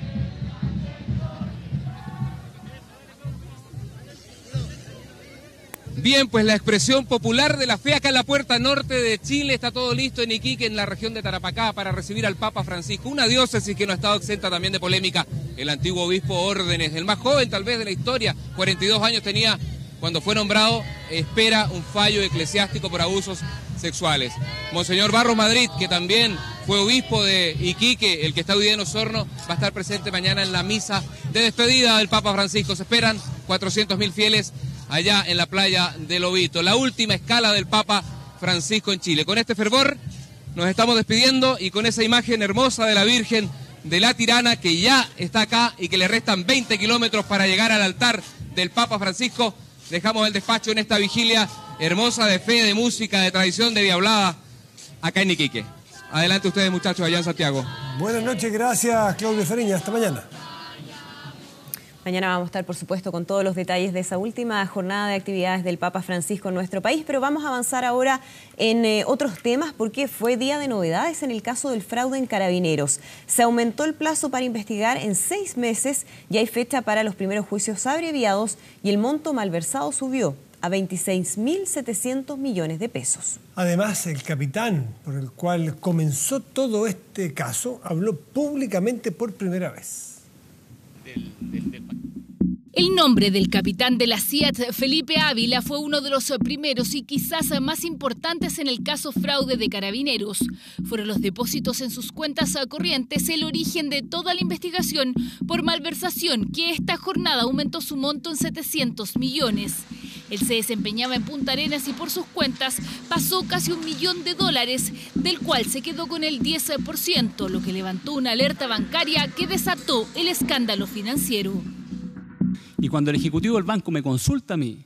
Bien, pues la expresión popular de la fe acá en la puerta norte de Chile. Está todo listo en Iquique, en la región de Tarapacá, para recibir al Papa Francisco. Una diócesis que no ha estado exenta también de polémica. El antiguo obispo Órdenes, el más joven tal vez de la historia, 42 años tenía cuando fue nombrado, espera un fallo eclesiástico por abusos sexuales. Monseñor Barros Madrid, que también fue obispo de Iquique, el que está hoy día en Osorno, va a estar presente mañana en la misa de despedida del Papa Francisco. Se esperan 400.000 fieles allá en la playa de Lobito, la última escala del Papa Francisco en Chile. Con este fervor nos estamos despidiendo y con esa imagen hermosa de la Virgen de la Tirana, que ya está acá y que le restan 20 kilómetros para llegar al altar del Papa Francisco, dejamos el despacho en esta vigilia hermosa de fe, de música, de tradición, de diablada, acá en Iquique. Adelante ustedes, muchachos, allá en Santiago. Buenas noches, gracias Claudio Fariña, hasta mañana. Mañana vamos a estar, por supuesto, con todos los detalles de esa última jornada de actividades del Papa Francisco en nuestro país, pero vamos a avanzar ahora en otros temas porque fue día de novedades en el caso del fraude en Carabineros. Se aumentó el plazo para investigar en 6 meses y hay fecha para los primeros juicios abreviados y el monto malversado subió a 26.700 millones de pesos. Además, el capitán por el cual comenzó todo este caso habló públicamente por primera vez. El nombre del capitán de la CIAT, Felipe Ávila, fue uno de los primeros y quizás más importantes en el caso fraude de Carabineros. Fueron los depósitos en sus cuentas corrientes el origen de toda la investigación por malversación, que esta jornada aumentó su monto en 700 millones. Él se desempeñaba en Punta Arenas y por sus cuentas pasó casi $1 millón, del cual se quedó con el 10%, lo que levantó una alerta bancaria que desató el escándalo financiero. Y cuando el ejecutivo del banco me consulta a mí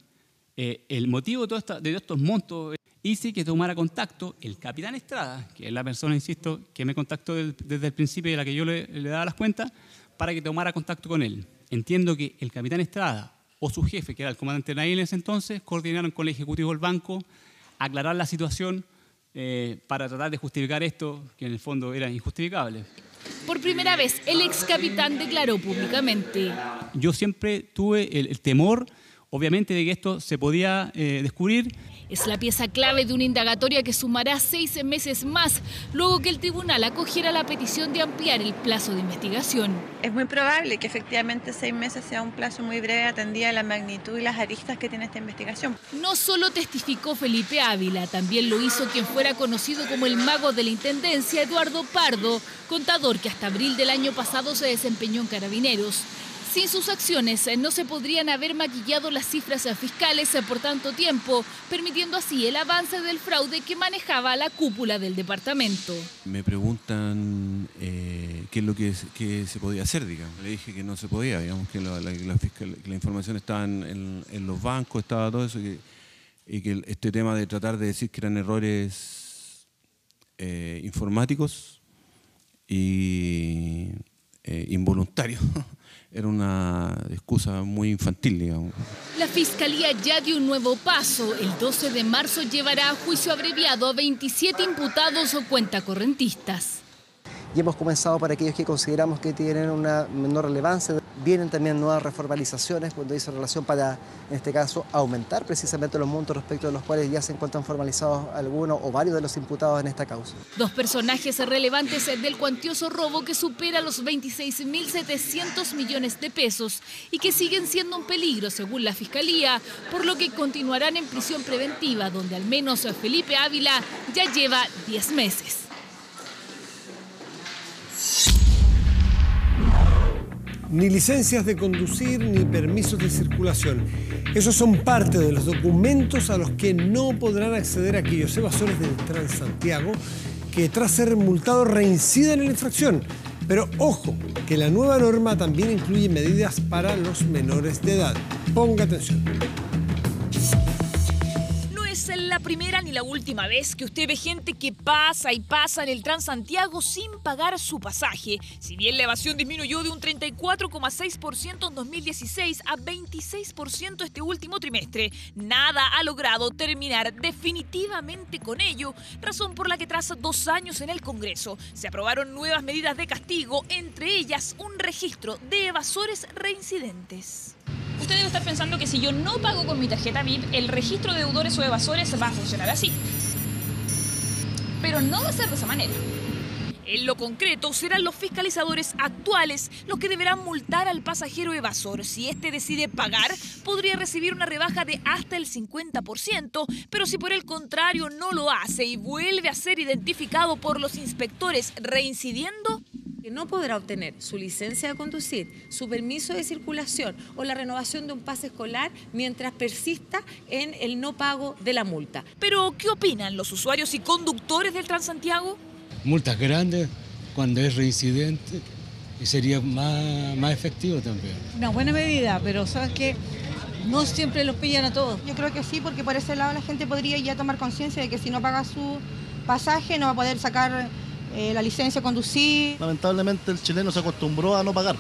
el motivo de estos montos, hice que tomara contacto el capitán Estrada, que es la persona, insisto, que me contactó desde el principio y a la que yo le daba las cuentas, para que tomara contacto con él. Entiendo que el capitán Estrada o su jefe, que era el comandante Nail en ese entonces, coordinaron con el ejecutivo del banco, aclarar la situación para tratar de justificar esto, que en el fondo era injustificable. Por primera vez, el ex capitán declaró públicamente. Yo siempre tuve el temor, obviamente, de que esto se podía descubrir. Es la pieza clave de una indagatoria que sumará 6 meses más, luego que el tribunal acogiera la petición de ampliar el plazo de investigación. Es muy probable que efectivamente 6 meses sea un plazo muy breve atendida a la magnitud y las aristas que tiene esta investigación. No solo testificó Felipe Ávila, también lo hizo quien fuera conocido como el mago de la Intendencia, Eduardo Pardo, contador que hasta abril del año pasado se desempeñó en Carabineros. Sin sus acciones no se podrían haber maquillado las cifras fiscales por tanto tiempo, permitiendo así el avance del fraude que manejaba la cúpula del departamento. Me preguntan qué es lo que se podía hacer, digamos. Le dije que no se podía, digamos, que la información estaba en los bancos, estaba todo eso, y que este tema de tratar de decir que eran errores informáticos y involuntarios. Era una excusa muy infantil, digamos. La Fiscalía ya dio un nuevo paso. El 12 de marzo llevará a juicio abreviado a 27 imputados o cuentacorrentistas. Y hemos comenzado para aquellos que consideramos que tienen una menor relevancia. Vienen también nuevas reformalizaciones cuando dice relación para, en este caso, aumentar precisamente los montos respecto de los cuales ya se encuentran formalizados algunos o varios de los imputados en esta causa. 2 personajes relevantes del cuantioso robo que supera los 26.700 millones de pesos y que siguen siendo un peligro según la Fiscalía, por lo que continuarán en prisión preventiva, donde al menos Felipe Ávila ya lleva 10 meses. Ni licencias de conducir ni permisos de circulación. Esos son parte de los documentos a los que no podrán acceder aquellos evasores del Transantiago que tras ser multados reinciden en la infracción. Pero ojo, que la nueva norma también incluye medidas para los menores de edad. Ponga atención. Es la primera ni la última vez que usted ve gente que pasa y pasa en el Transantiago sin pagar su pasaje. Si bien la evasión disminuyó de un 34,6% en 2016 a 26% este último trimestre, nada ha logrado terminar definitivamente con ello, razón por la que tras 2 años en el Congreso se aprobaron nuevas medidas de castigo, entre ellas un registro de evasores reincidentes. Usted debe estar pensando que si yo no pago con mi tarjeta VIP, el registro de deudores o evasores va a funcionar así. Pero no va a ser de esa manera. En lo concreto, serán los fiscalizadores actuales los que deberán multar al pasajero evasor. Si éste decide pagar, podría recibir una rebaja de hasta el 50%, pero si por el contrario no lo hace y vuelve a ser identificado por los inspectores reincidiendo, que no podrá obtener su licencia de conducir, su permiso de circulación o la renovación de un pase escolar mientras persista en el no pago de la multa. Pero, ¿qué opinan los usuarios y conductores del Transantiago? Multas grandes cuando es reincidente y sería más efectivo también. Una buena medida, pero sabes que no siempre los pillan a todos. Yo creo que sí, porque por ese lado la gente podría ya tomar conciencia de que si no paga su pasaje no va a poder sacar la licencia de conducir. Lamentablemente el chileno se acostumbró a no pagar.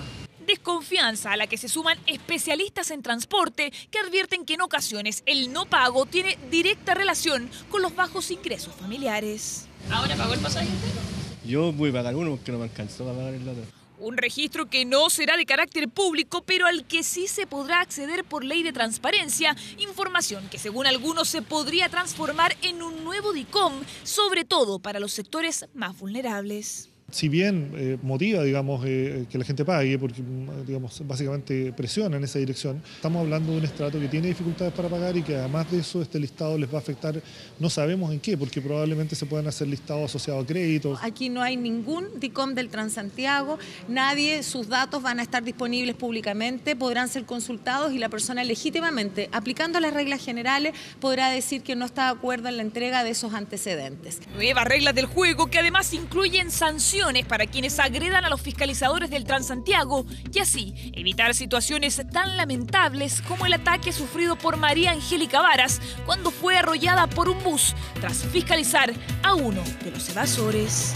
Desconfianza a la que se suman especialistas en transporte que advierten que en ocasiones el no pago tiene directa relación con los bajos ingresos familiares. ¿Ahora pagó el pasaje entero? Yo voy a pagar uno porque no me alcanzó a pagar el otro. Un registro que no será de carácter público, pero al que sí se podrá acceder por ley de transparencia, información que según algunos se podría transformar en un nuevo DICOM, sobre todo para los sectores más vulnerables. Si bien motiva, digamos, que la gente pague, porque, digamos, básicamente presiona en esa dirección, estamos hablando de un estrato que tiene dificultades para pagar y que además de eso este listado les va a afectar, no sabemos en qué, porque probablemente se puedan hacer listados asociados a créditos. Aquí no hay ningún DICOM del Transantiago, nadie, sus datos van a estar disponibles públicamente, podrán ser consultados y la persona legítimamente, aplicando las reglas generales, podrá decir que no está de acuerdo en la entrega de esos antecedentes. Nuevas reglas del juego que además incluyen sanciones para quienes agredan a los fiscalizadores del Transantiago y así evitar situaciones tan lamentables como el ataque sufrido por María Angélica Varas cuando fue arrollada por un bus tras fiscalizar a uno de los evasores.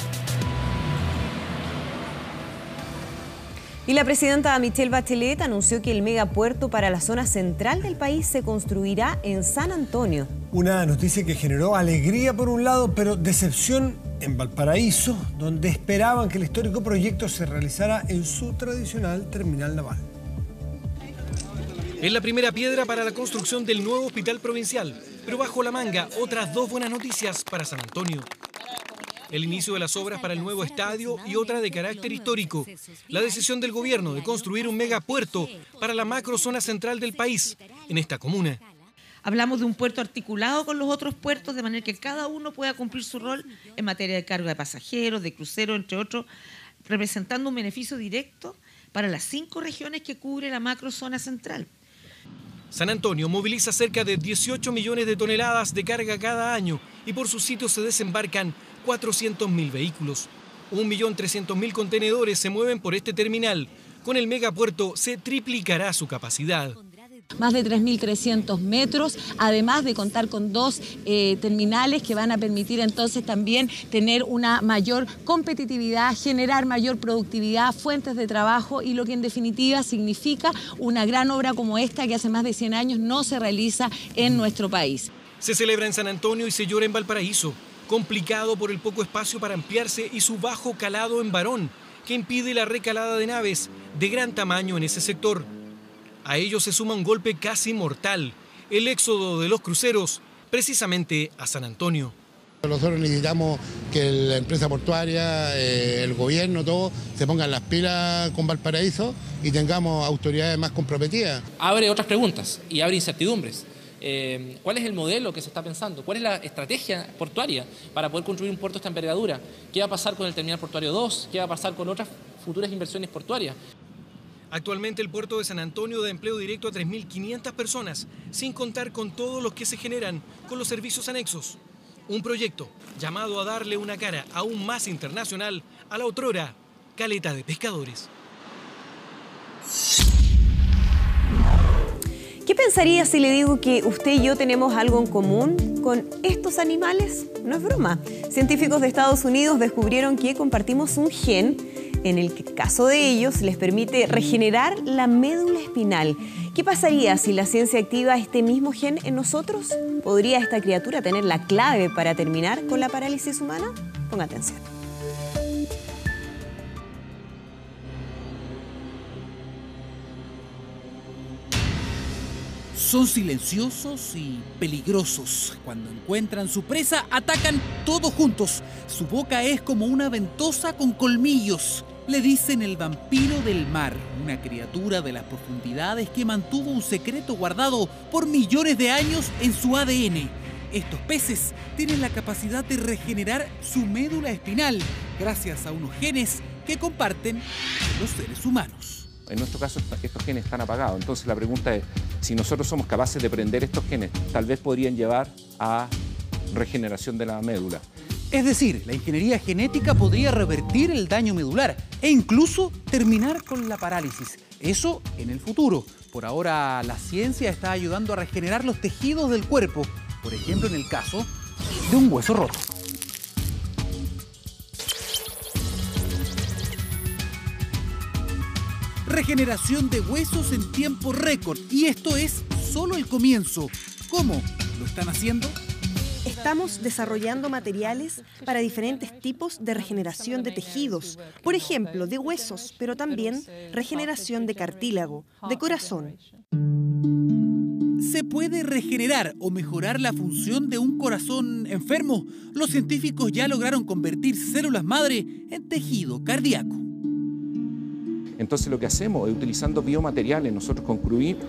Y la presidenta Michelle Bachelet anunció que el megapuerto para la zona central del país se construirá en San Antonio. Una noticia que generó alegría por un lado, pero decepción en Valparaíso, donde esperaban que el histórico proyecto se realizara en su tradicional terminal naval. Es la primera piedra para la construcción del nuevo hospital provincial, pero bajo la manga otras dos buenas noticias para San Antonio. El inicio de las obras para el nuevo estadio y otra de carácter histórico. La decisión del gobierno de construir un megapuerto para la macrozona central del país, en esta comuna. Hablamos de un puerto articulado con los otros puertos de manera que cada uno pueda cumplir su rol en materia de carga de pasajeros, de cruceros, entre otros, representando un beneficio directo para las 5 regiones que cubre la macrozona central. San Antonio moviliza cerca de 18 millones de toneladas de carga cada año y por sus sitios se desembarcan 400.000 vehículos. 1.300.000 contenedores se mueven por este terminal. Con el megapuerto se triplicará su capacidad. Más de 3.300 metros, además de contar con 2 terminales que van a permitir entonces también tener una mayor competitividad, generar mayor productividad, fuentes de trabajo y lo que en definitiva significa una gran obra como esta que hace más de 100 años no se realiza en nuestro país. Se celebra en San Antonio y se llora en Valparaíso, complicado por el poco espacio para ampliarse y su bajo calado en Barón, que impide la recalada de naves de gran tamaño en ese sector. A ello se suma un golpe casi mortal, el éxodo de los cruceros, precisamente a San Antonio. Nosotros necesitamos que la empresa portuaria, el gobierno, todo, se pongan las pilas con Valparaíso y tengamos autoridades más comprometidas. Abre otras preguntas y abre incertidumbres. ¿Cuál es el modelo que se está pensando? ¿Cuál es la estrategia portuaria para poder construir un puerto de esta envergadura? ¿Qué va a pasar con el terminal portuario 2? ¿Qué va a pasar con otras futuras inversiones portuarias? Actualmente el puerto de San Antonio da empleo directo a 3.500 personas, sin contar con todos los que se generan con los servicios anexos. Un proyecto llamado a darle una cara aún más internacional a la otrora caleta de pescadores. ¿Qué pensaría si le digo que usted y yo tenemos algo en común con estos animales? No es broma. Científicos de Estados Unidos descubrieron que compartimos un gen en el caso de ellos les permite regenerar la médula espinal. ¿Qué pasaría si la ciencia activa este mismo gen en nosotros? ¿Podría esta criatura tener la clave para terminar con la parálisis humana? Ponga atención. Son silenciosos y peligrosos. Cuando encuentran su presa, atacan todos juntos. Su boca es como una ventosa con colmillos. Le dicen el vampiro del mar, una criatura de las profundidades que mantuvo un secreto guardado por millones de años en su ADN. Estos peces tienen la capacidad de regenerar su médula espinal gracias a unos genes que comparten los seres humanos. En nuestro caso, estos genes están apagados. Entonces la pregunta es, si nosotros somos capaces de prender estos genes, tal vez podrían llevar a regeneración de la médula. Es decir, la ingeniería genética podría revertir el daño medular e incluso terminar con la parálisis. Eso en el futuro. Por ahora, la ciencia está ayudando a regenerar los tejidos del cuerpo, por ejemplo en el caso de un hueso roto. Regeneración de huesos en tiempo récord. Y esto es solo el comienzo. ¿Cómo lo están haciendo? Estamos desarrollando materiales para diferentes tipos de regeneración de tejidos, por ejemplo, de huesos, pero también regeneración de cartílago, de corazón. ¿Se puede regenerar o mejorar la función de un corazón enfermo? Los científicos ya lograron convertir células madre en tejido cardíaco. Entonces lo que hacemos es, utilizando biomateriales, nosotros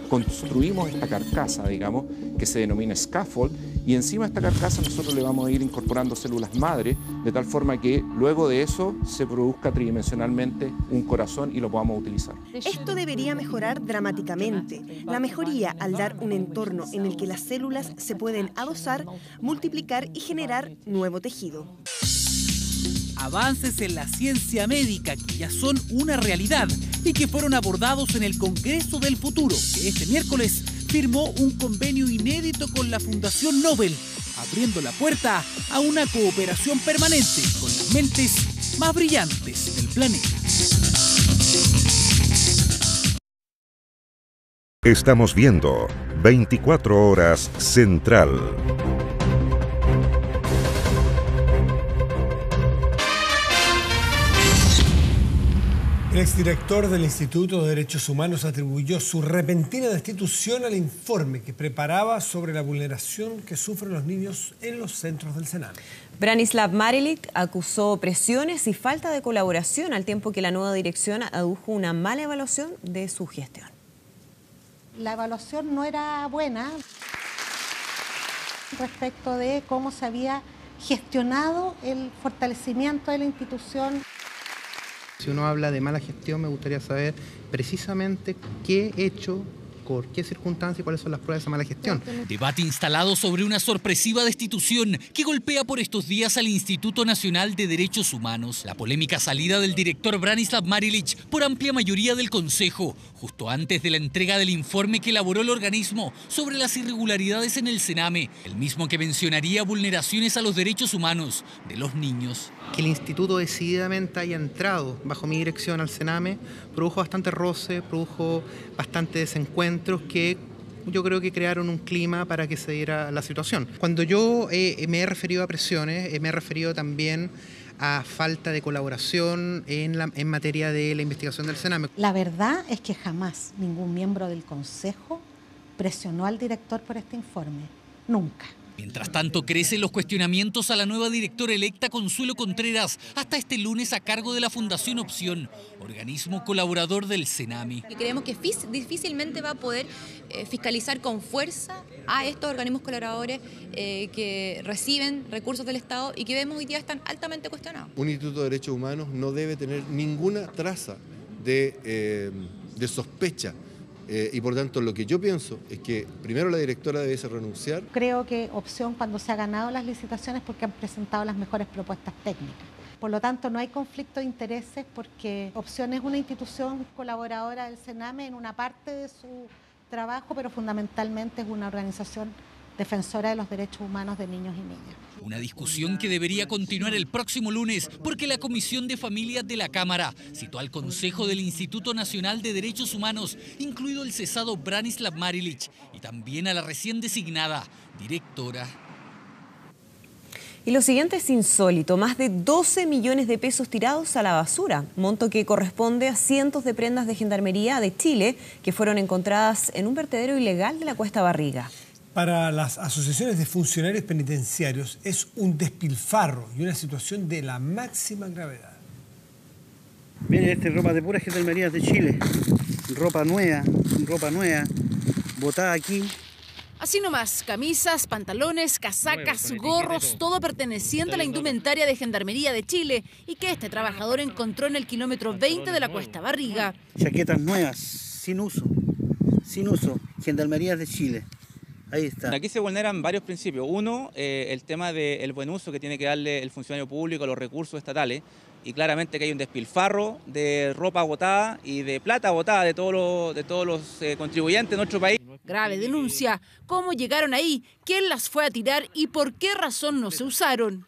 construimos esta carcasa, digamos, que se denomina scaffold, y encima de esta carcasa nosotros le vamos a ir incorporando células madre, de tal forma que luego de eso se produzca tridimensionalmente un corazón y lo podamos utilizar. Esto debería mejorar dramáticamente. La mejoría al dar un entorno en el que las células se pueden adosar, multiplicar y generar nuevo tejido. Avances en la ciencia médica que ya son una realidad y que fueron abordados en el Congreso del Futuro, que este miércoles firmó un convenio inédito con la Fundación Nobel, abriendo la puerta a una cooperación permanente con las mentes más brillantes del planeta. Estamos viendo 24 Horas Central. El exdirector del Instituto de Derechos Humanos atribuyó su repentina destitución al informe que preparaba sobre la vulneración que sufren los niños en los centros del Sename. Branislav Marilic acusó presiones y falta de colaboración al tiempo que la nueva dirección adujo una mala evaluación de su gestión. La evaluación no era buena respecto de cómo se había gestionado el fortalecimiento de la institución. Si uno habla de mala gestión, me gustaría saber precisamente qué hecho, por qué circunstancias y cuáles son las pruebas de esa mala gestión. Debate instalado sobre una sorpresiva destitución que golpea por estos días al Instituto Nacional de Derechos Humanos. La polémica salida del director Branislav Marilic por amplia mayoría del Consejo, justo antes de la entrega del informe que elaboró el organismo sobre las irregularidades en el Sename, el mismo que mencionaría vulneraciones a los derechos humanos de los niños. Que el instituto decididamente haya entrado bajo mi dirección al Sename produjo bastante roce, produjo bastante desencuentros que yo creo que crearon un clima para que se diera la situación. Cuando yo me he referido a presiones, me he referido también a falta de colaboración en materia de la investigación del Sename. La verdad es que jamás ningún miembro del Consejo presionó al director por este informe. Nunca. Mientras tanto, crecen los cuestionamientos a la nueva directora electa Consuelo Contreras, hasta este lunes a cargo de la Fundación Opción, organismo colaborador del Sename. Y creemos que difícilmente va a poder fiscalizar con fuerza a estos organismos colaboradores que reciben recursos del Estado y que vemos hoy día están altamente cuestionados. Un Instituto de Derechos Humanos no debe tener ninguna traza de sospecha. Y por tanto lo que yo pienso es que primero la directora debe renunciar. Creo que Opción, cuando se ha ganado las licitaciones, porque han presentado las mejores propuestas técnicas. Por lo tanto no hay conflicto de intereses porque Opción es una institución colaboradora del Sename en una parte de su trabajo, pero fundamentalmente es una organización defensora de los derechos humanos de niños y niñas. Una discusión que debería continuar el próximo lunes porque la Comisión de Familias de la Cámara citó al Consejo del Instituto Nacional de Derechos Humanos, incluido el cesado Branislav Marilic, y también a la recién designada directora. Y lo siguiente es insólito, más de 12 millones de pesos tirados a la basura, monto que corresponde a cientos de prendas de Gendarmería de Chile que fueron encontradas en un vertedero ilegal de la Cuesta Barriga. Para las asociaciones de funcionarios penitenciarios es un despilfarro y una situación de la máxima gravedad. Miren, esta es ropa de puras Gendarmerías de Chile, ropa nueva, botada aquí. Así nomás, camisas, pantalones, casacas, gorros, todo perteneciente a la indumentaria de Gendarmería de Chile y que este trabajador encontró en el kilómetro 20 de la Cuesta Barriga. Chaquetas nuevas, sin uso, Gendarmerías de Chile. Ahí está. Aquí se vulneran varios principios. Uno, el tema del buen uso que tiene que darle el funcionario público a los recursos estatales. Y claramente que hay un despilfarro de ropa botada y de plata botada de todos los contribuyentes de nuestro país. Grave denuncia. ¿Cómo llegaron ahí? ¿Quién las fue a tirar? ¿Y por qué razón no se usaron?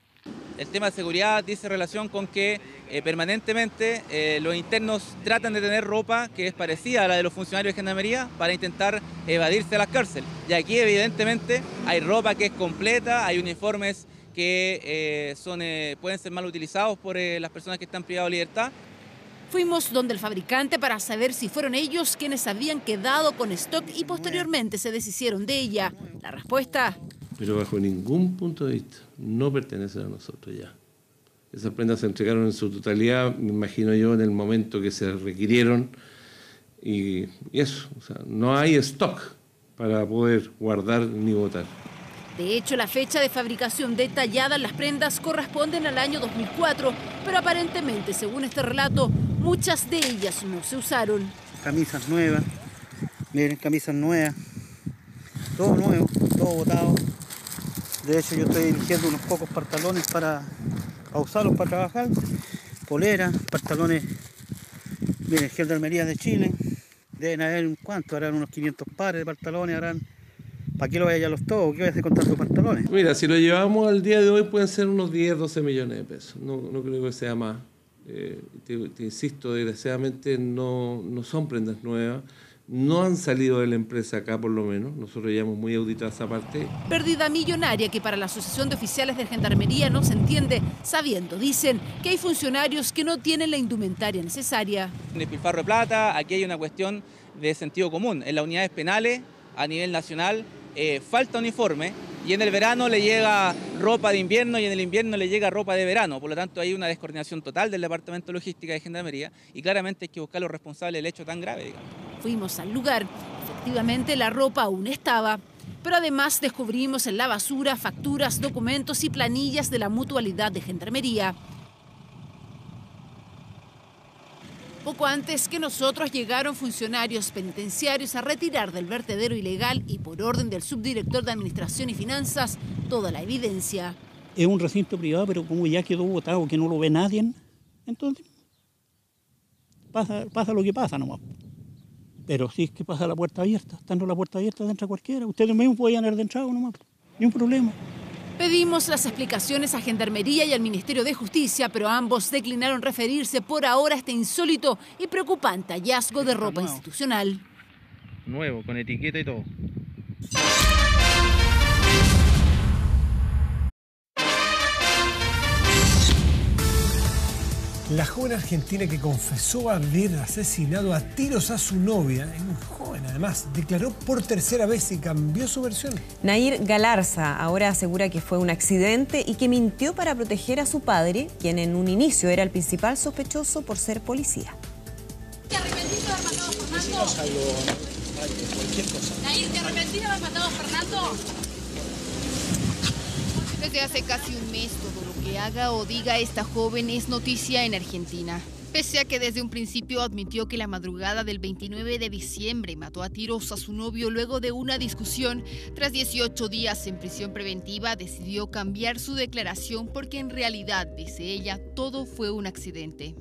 El tema de seguridad dice relación con que permanentemente los internos tratan de tener ropa que es parecida a la de los funcionarios de Gendarmería para intentar evadirse de las cárceles. Y aquí evidentemente hay ropa que es completa, hay uniformes que pueden ser mal utilizados por las personas que están privadas de libertad. Fuimos donde el fabricante para saber si fueron ellos quienes habían quedado con stock y posteriormente se deshicieron de ella. La respuesta: pero bajo ningún punto de vista no pertenecen a nosotros ya. Esas prendas se entregaron en su totalidad, me imagino yo, en el momento que se requirieron y eso, o sea, no hay stock para poder guardar ni botar. De hecho, la fecha de fabricación detallada en las prendas corresponden al año 2004, pero aparentemente, según este relato, muchas de ellas no se usaron. Camisas nuevas, miren, camisas nuevas, todo nuevo, todo botado. De hecho, yo estoy eligiendo unos pocos pantalones para usarlos para trabajar. Poleras, pantalones, miren, Gendarmerías de Chile. Deben haber, ¿cuánto? Harán unos 500 pares de pantalones, harán. ¿Para qué lo voy a hallar los todos? ¿Qué voy a hacer con tantos pantalones? Mira, si lo llevamos al día de hoy pueden ser unos 10, 12 millones de pesos. No creo que sea más. Te insisto, desgraciadamente no son prendas nuevas. No han salido de la empresa acá, por lo menos. Nosotros llevamos muy auditada esa parte. Pérdida millonaria que para la Asociación de Oficiales de Gendarmería no se entiende, sabiendo, dicen, que hay funcionarios que no tienen la indumentaria necesaria. Un despilfarro de plata, aquí hay una cuestión de sentido común. En las unidades penales, a nivel nacional, falta uniforme y en el verano le llega ropa de invierno y en el invierno le llega ropa de verano. Por lo tanto, hay una descoordinación total del Departamento de Logística de Gendarmería y claramente hay que buscar los responsables del hecho tan grave, digamos. Fuimos al lugar. Efectivamente, la ropa aún estaba. Pero además descubrimos en la basura facturas, documentos y planillas de la Mutualidad de Gendarmería. Poco antes que nosotros llegaron funcionarios penitenciarios a retirar del vertedero ilegal y por orden del subdirector de Administración y Finanzas toda la evidencia. Es un recinto privado, pero como ya quedó botado, que no lo ve nadie, entonces pasa lo que pasa nomás. Pero sí es que pasa la puerta abierta, estando la puerta abierta entra cualquiera. Ustedes mismos podían haber entrado nomás, ni un problema. Pedimos las explicaciones a Gendarmería y al Ministerio de Justicia, pero ambos declinaron referirse por ahora a este insólito y preocupante hallazgo de ropa institucional. Nuevo, con etiqueta y todo. La joven argentina que confesó haber asesinado a tiros a su novia, es muy joven además, declaró por tercera vez y cambió su versión. Nair Galarza ahora asegura que fue un accidente y que mintió para proteger a su padre, quien en un inicio era el principal sospechoso por ser policía. ¿Te arrepentiste de haber matado a Fernando? Cualquier cosa. Nair, ¿te arrepentiste de haber matado a Fernando? Desde hace casi un mes, todo lo que haga o diga esta joven es noticia en Argentina. Pese a que desde un principio admitió que la madrugada del 29 de diciembre mató a tiros a su novio luego de una discusión, tras 18 días en prisión preventiva decidió cambiar su declaración porque en realidad, dice ella, todo fue un accidente.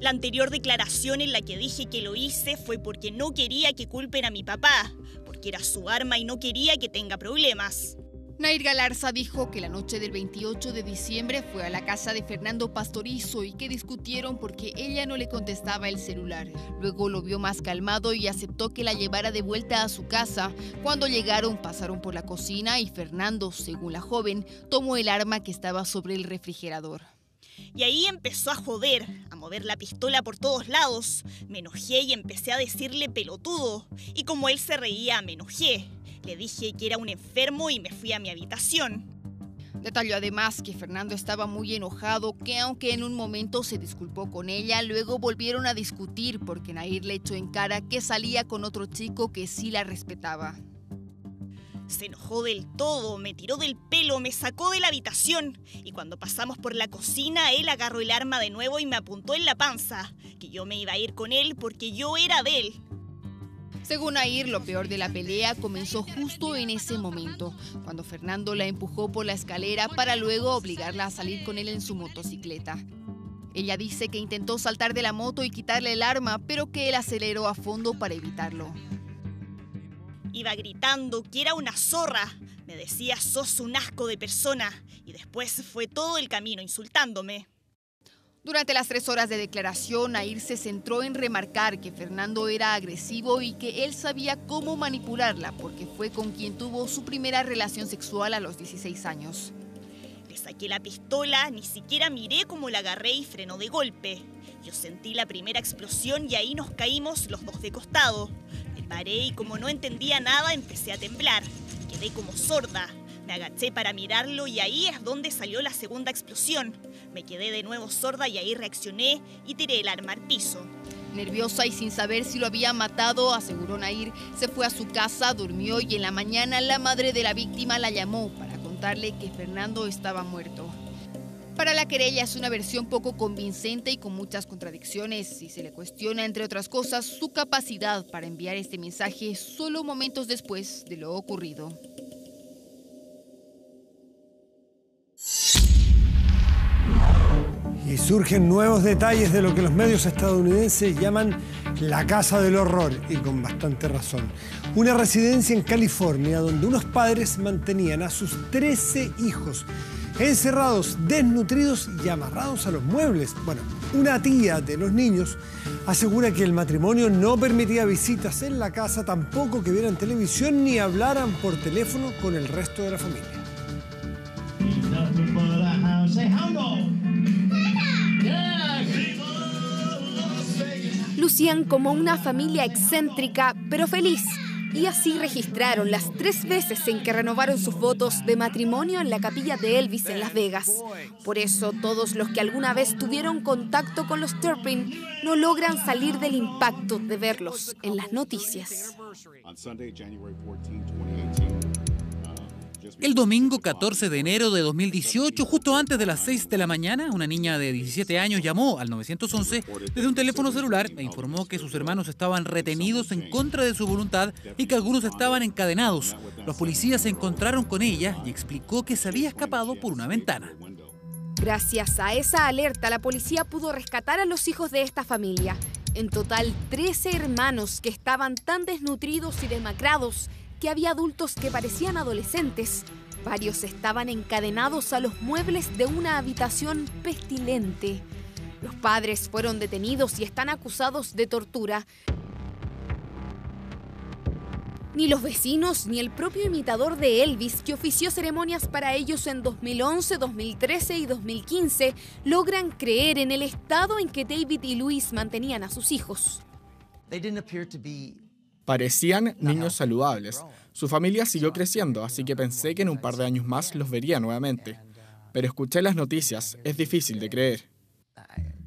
La anterior declaración en la que dije que lo hice fue porque no quería que culpen a mi papá, porque era su arma y no quería que tenga problemas. Nair Galarza dijo que la noche del 28 de diciembre fue a la casa de Fernando Pastorizo y que discutieron porque ella no le contestaba el celular. Luego lo vio más calmado y aceptó que la llevara de vuelta a su casa. Cuando llegaron, pasaron por la cocina y Fernando, según la joven, tomó el arma que estaba sobre el refrigerador. Y ahí empezó a joder, a mover la pistola por todos lados. Me enojé y empecé a decirle pelotudo. Y como él se reía, me enojé. Le dije que era un enfermo y me fui a mi habitación. Detalló además que Fernando estaba muy enojado, que aunque en un momento se disculpó con ella, luego volvieron a discutir porque Nair le echó en cara que salía con otro chico que sí la respetaba. Se enojó del todo, me tiró del pelo, me sacó de la habitación. Y cuando pasamos por la cocina, él agarró el arma de nuevo y me apuntó en la panza. Que yo me iba a ir con él porque yo era de él. Según Nair, lo peor de la pelea comenzó justo en ese momento, cuando Fernando la empujó por la escalera para luego obligarla a salir con él en su motocicleta. Ella dice que intentó saltar de la moto y quitarle el arma, pero que él aceleró a fondo para evitarlo. Iba gritando que era una zorra. Me decía, sos un asco de persona. Y después fue todo el camino insultándome. Durante las 3 horas de declaración, Nair se centró en remarcar que Fernando era agresivo y que él sabía cómo manipularla porque fue con quien tuvo su primera relación sexual a los 16 años. Le saqué la pistola, ni siquiera miré cómo la agarré y frenó de golpe. Yo sentí la primera explosión y ahí nos caímos los dos de costado. Me paré y como no entendía nada empecé a temblar. Quedé como sorda. Me agaché para mirarlo y ahí es donde salió la segunda explosión. Me quedé de nuevo sorda y ahí reaccioné y tiré el arma al piso. Nerviosa y sin saber si lo había matado, aseguró Nair, se fue a su casa, durmió y en la mañana la madre de la víctima la llamó para contarle que Fernando estaba muerto. Para la querella es una versión poco convincente y con muchas contradicciones y se le cuestiona, entre otras cosas, su capacidad para enviar este mensaje solo momentos después de lo ocurrido. Y surgen nuevos detalles de lo que los medios estadounidenses llaman la casa del horror, y con bastante razón. Una residencia en California donde unos padres mantenían a sus 13 hijos encerrados, desnutridos y amarrados a los muebles. Bueno, una tía de los niños asegura que el matrimonio no permitía visitas en la casa, tampoco que vieran televisión ni hablaran por teléfono con el resto de la familia. Lucían como una familia excéntrica pero feliz, y así registraron las 3 veces en que renovaron sus votos de matrimonio en la capilla de Elvis en Las Vegas. Por eso todos los que alguna vez tuvieron contacto con los Turpin no logran salir del impacto de verlos en las noticias. El domingo 14 de enero de 2018, justo antes de las 6 de la mañana, una niña de 17 años llamó al 911 desde un teléfono celular e informó que sus hermanos estaban retenidos en contra de su voluntad y que algunos estaban encadenados. Los policías se encontraron con ella y explicó que se había escapado por una ventana. Gracias a esa alerta, la policía pudo rescatar a los hijos de esta familia. En total, 13 hermanos que estaban tan desnutridos y demacrados que había adultos que parecían adolescentes. Varios estaban encadenados a los muebles de una habitación pestilente. Los padres fueron detenidos y están acusados de tortura. Ni los vecinos ni el propio imitador de Elvis, que ofició ceremonias para ellos en 2011, 2013 y 2015, logran creer en el estado en que David y Luis mantenían a sus hijos. Parecían niños saludables. Su familia siguió creciendo, así que pensé que en un par de años más los vería nuevamente. Pero escuché las noticias, es difícil de creer.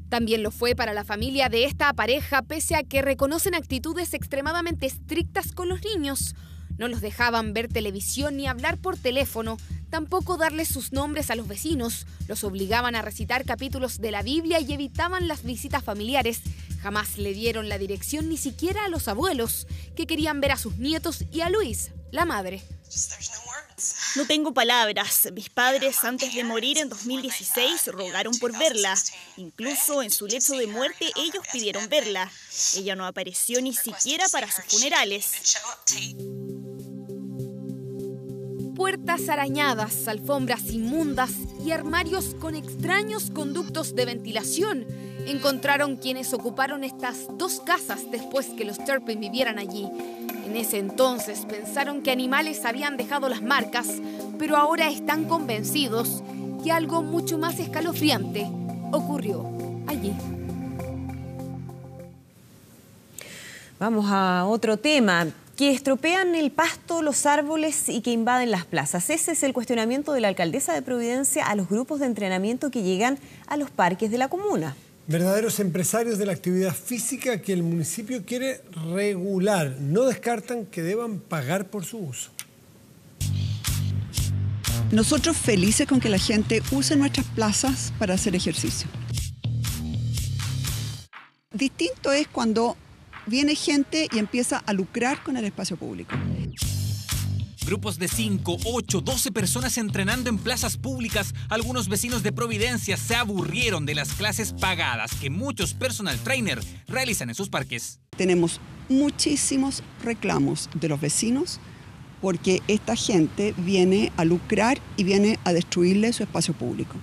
También lo fue para la familia de esta pareja, pese a que reconocen actitudes extremadamente estrictas con los niños. No los dejaban ver televisión ni hablar por teléfono, tampoco darles sus nombres a los vecinos, los obligaban a recitar capítulos de la Biblia y evitaban las visitas familiares. Jamás le dieron la dirección ni siquiera a los abuelos, que querían ver a sus nietos, y a Luis, la madre. No tengo palabras. Mis padres, antes de morir en 2016, rogaron por verla. Incluso en su lecho de muerte, ellos pidieron verla. Ella no apareció ni siquiera para sus funerales. puertas arañadas, alfombras inmundas y armarios con extraños conductos de ventilación encontraron quienes ocuparon estas 2 casas después que los Turpin vivieran allí. En ese entonces pensaron que animales habían dejado las marcas, pero ahora están convencidos que algo mucho más escalofriante ocurrió allí. Vamos a otro tema. Que estropean el pasto, los árboles y que invaden las plazas. Ese es el cuestionamiento de la alcaldesa de Providencia a los grupos de entrenamiento que llegan a los parques de la comuna. Verdaderos empresarios de la actividad física que el municipio quiere regular. No descartan que deban pagar por su uso. Nosotros felices con que la gente use nuestras plazas para hacer ejercicio. Distinto es cuando viene gente y empieza a lucrar con el espacio público. Grupos de 5, 8, 12 personas entrenando en plazas públicas. Algunos vecinos de Providencia se aburrieron de las clases pagadas que muchos personal trainer realizan en sus parques. Tenemos muchísimos reclamos de los vecinos porque esta gente viene a lucrar y viene a destruirle su espacio público.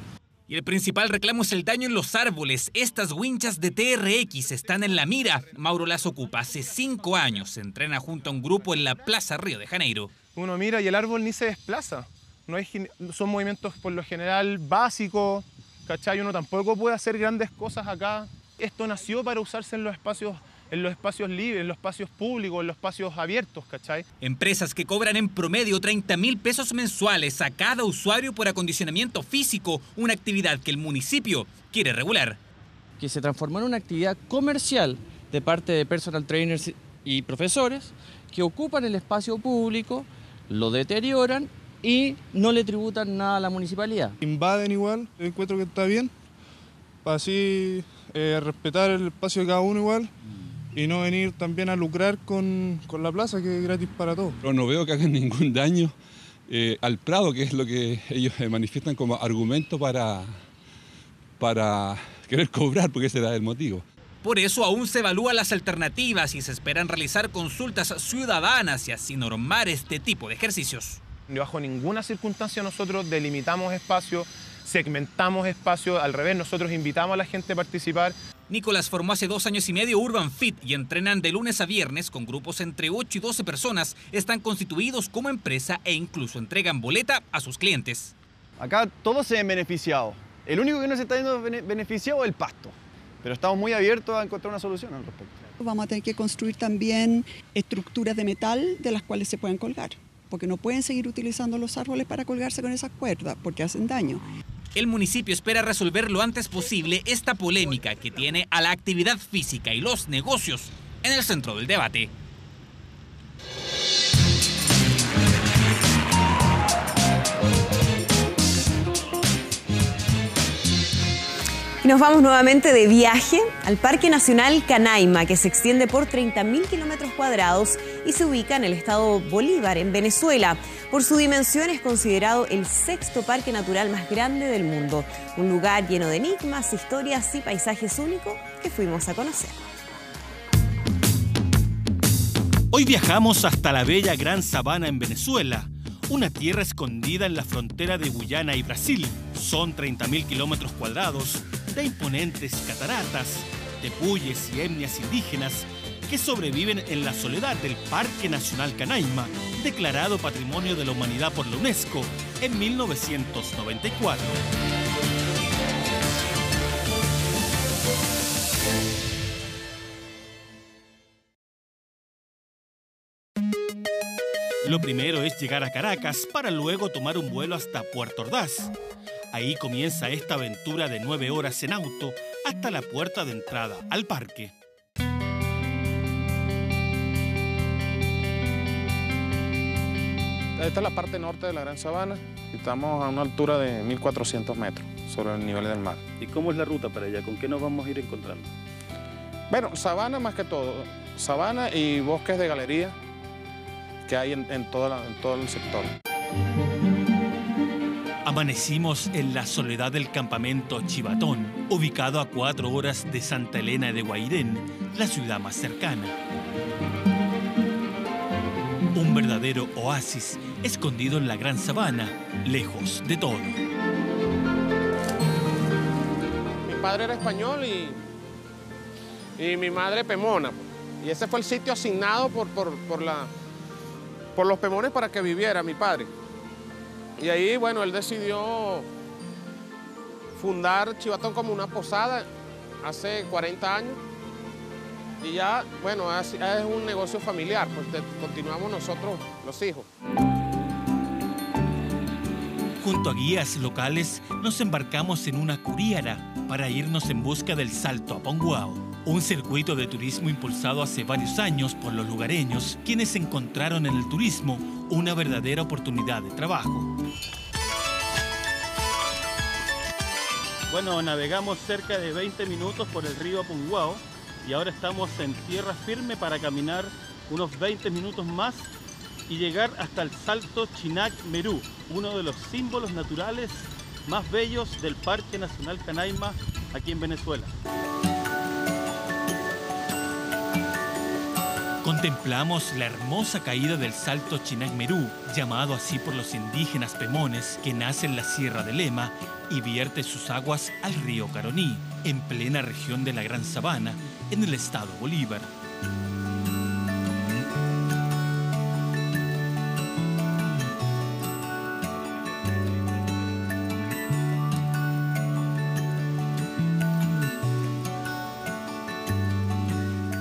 Y el principal reclamo es el daño en los árboles. Estas winchas de TRX están en la mira. Mauro las ocupa hace 5 años. Se entrena junto a un grupo en la Plaza Río de Janeiro. Uno mira y el árbol ni se desplaza. Son movimientos por lo general básicos, ¿cachai? Uno tampoco puede hacer grandes cosas acá. Esto nació para usarse en los espacios libres, en los espacios públicos, en los espacios abiertos, ¿cachai? Empresas que cobran en promedio 30.000 pesos mensuales a cada usuario por acondicionamiento físico, una actividad que el municipio quiere regular. Que se transformó en una actividad comercial de parte de personal trainers y profesores que ocupan el espacio público, lo deterioran y no le tributan nada a la municipalidad. Invaden igual, encuentro que está bien, para así respetar el espacio de cada uno igual. Y no venir también a lucrar con la plaza, que es gratis para todos. Pero no veo que hagan ningún daño al Prado, que es lo que ellos manifiestan como argumento para querer cobrar, porque ese era el motivo. Por eso aún se evalúan las alternativas y se esperan realizar consultas ciudadanas y así normar este tipo de ejercicios. Bajo ninguna circunstancia nosotros delimitamos espacios, segmentamos espacios, al revés, nosotros invitamos a la gente a participar. Nicolás formó hace 2 años y medio Urban Fit y entrenan de lunes a viernes con grupos entre 8 y 12 personas. Están constituidos como empresa e incluso entregan boleta a sus clientes. Acá todos se ven beneficiados. El único que no se está viendo beneficiado es el pasto. Pero estamos muy abiertos a encontrar una solución al respecto. Vamos a tener que construir también estructuras de metal de las cuales se puedan colgar, porque no pueden seguir utilizando los árboles para colgarse con esas cuerdas, porque hacen daño. El municipio espera resolver lo antes posible esta polémica que tiene a la actividad física y los negocios en el centro del debate. Y nos vamos nuevamente de viaje al Parque Nacional Canaima, que se extiende por 30.000 kilómetros cuadrados y se ubica en el estado Bolívar, en Venezuela. Por su dimensión es considerado el 6º parque natural más grande del mundo. Un lugar lleno de enigmas, historias y paisajes únicos que fuimos a conocer. Hoy viajamos hasta la bella Gran Sabana en Venezuela, una tierra escondida en la frontera de Guyana y Brasil. Son 30.000 kilómetros cuadrados de imponentes cataratas, tepuyes y etnias indígenas que sobreviven en la soledad del Parque Nacional Canaima, declarado Patrimonio de la Humanidad por la UNESCO en 1994. Lo primero es llegar a Caracas para luego tomar un vuelo hasta Puerto Ordaz. Ahí comienza esta aventura de 9 horas en auto hasta la puerta de entrada al parque. Esta es la parte norte de la Gran Sabana. Estamos a una altura de 1.400 metros sobre el nivel del mar. ¿Y cómo es la ruta para allá? ¿Con qué nos vamos a ir encontrando? Bueno, sabana más que todo. Sabana y bosques de galería que hay en todo el sector. Amanecimos en la soledad del campamento Chivatón, ubicado a 4 horas de Santa Elena de Guairén, la ciudad más cercana. Un verdadero oasis escondido en la gran sabana, lejos de todo. Mi padre era español y mi madre pemona. Y ese fue el sitio asignado por los pemones para que viviera mi padre. Y ahí, bueno, él decidió fundar Chivatón como una posada hace 40 años. Y ya, bueno, es un negocio familiar, pues continuamos nosotros, los hijos. Junto a guías locales, nos embarcamos en una curiara para irnos en busca del Salto a Ponguao, un circuito de turismo impulsado hace varios años por los lugareños, quienes encontraron en el turismo una verdadera oportunidad de trabajo. Bueno, navegamos cerca de 20 minutos por el río Ponguao y ahora estamos en tierra firme para caminar unos 20 minutos más y llegar hasta el Salto Chinac Merú, uno de los símbolos naturales más bellos del Parque Nacional Canaima aquí en Venezuela. Contemplamos la hermosa caída del Salto Chinac Merú, llamado así por los indígenas pemones, que nace en la Sierra de Lema y vierte sus aguas al río Caroní, en plena región de la Gran Sabana, en el estado Bolívar.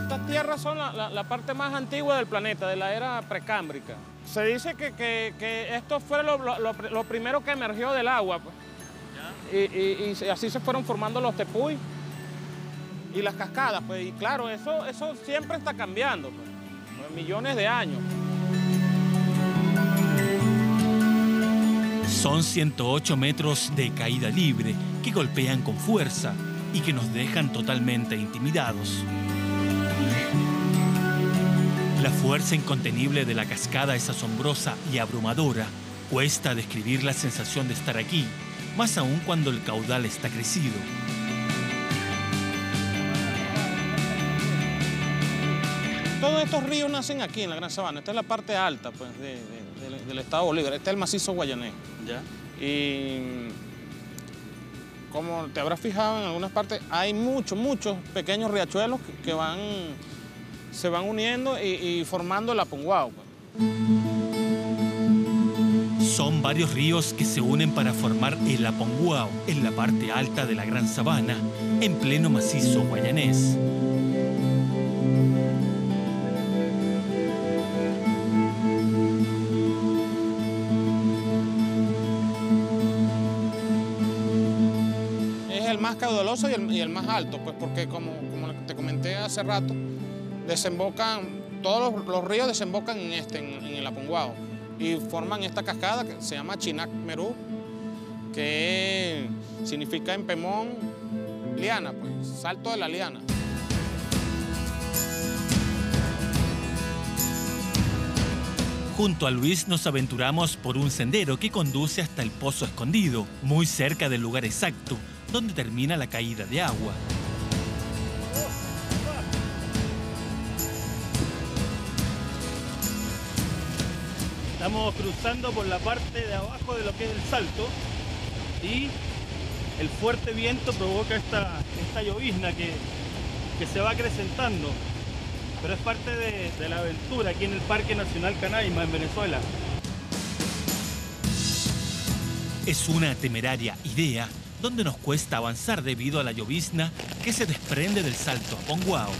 Estas tierras son la parte más antigua del planeta, de la era precámbrica. Se dice que esto fue lo primero que emergió del agua, pues. Y así se fueron formando los tepuy y las cascadas, pues, y claro, eso siempre está cambiando, pues, millones de años. Son 108 metros de caída libre que golpean con fuerza y que nos dejan totalmente intimidados. La fuerza incontenible de la cascada es asombrosa y abrumadora. Cuesta describir la sensación de estar aquí, más aún cuando el caudal está crecido. Todos estos ríos nacen aquí en la Gran Sabana. Esta es la parte alta, pues, del estado Bolívar. Este es el macizo guayanés. ¿Ya? Y como te habrás fijado en algunas partes, hay muchos pequeños riachuelos que se van uniendo y formando el Aponguao, pues. Son varios ríos que se unen para formar el Aponguao, en la parte alta de la Gran Sabana, en pleno macizo guayanés. Es el más caudaloso y el más alto, pues porque como te comenté hace rato, todos los ríos desembocan en el Aponguao. Y forman esta cascada que se llama Chinac Merú, que significa en pemón liana, pues, salto de la liana. Junto a Luis nos aventuramos por un sendero que conduce hasta el Pozo Escondido, muy cerca del lugar exacto donde termina la caída de agua. Estamos cruzando por la parte de abajo de lo que es el salto y el fuerte viento provoca esta llovizna que se va acrecentando, pero es parte de la aventura aquí en el Parque Nacional Canaima, en Venezuela. Es una temeraria idea donde nos cuesta avanzar debido a la llovizna que se desprende del Salto a Ponguao.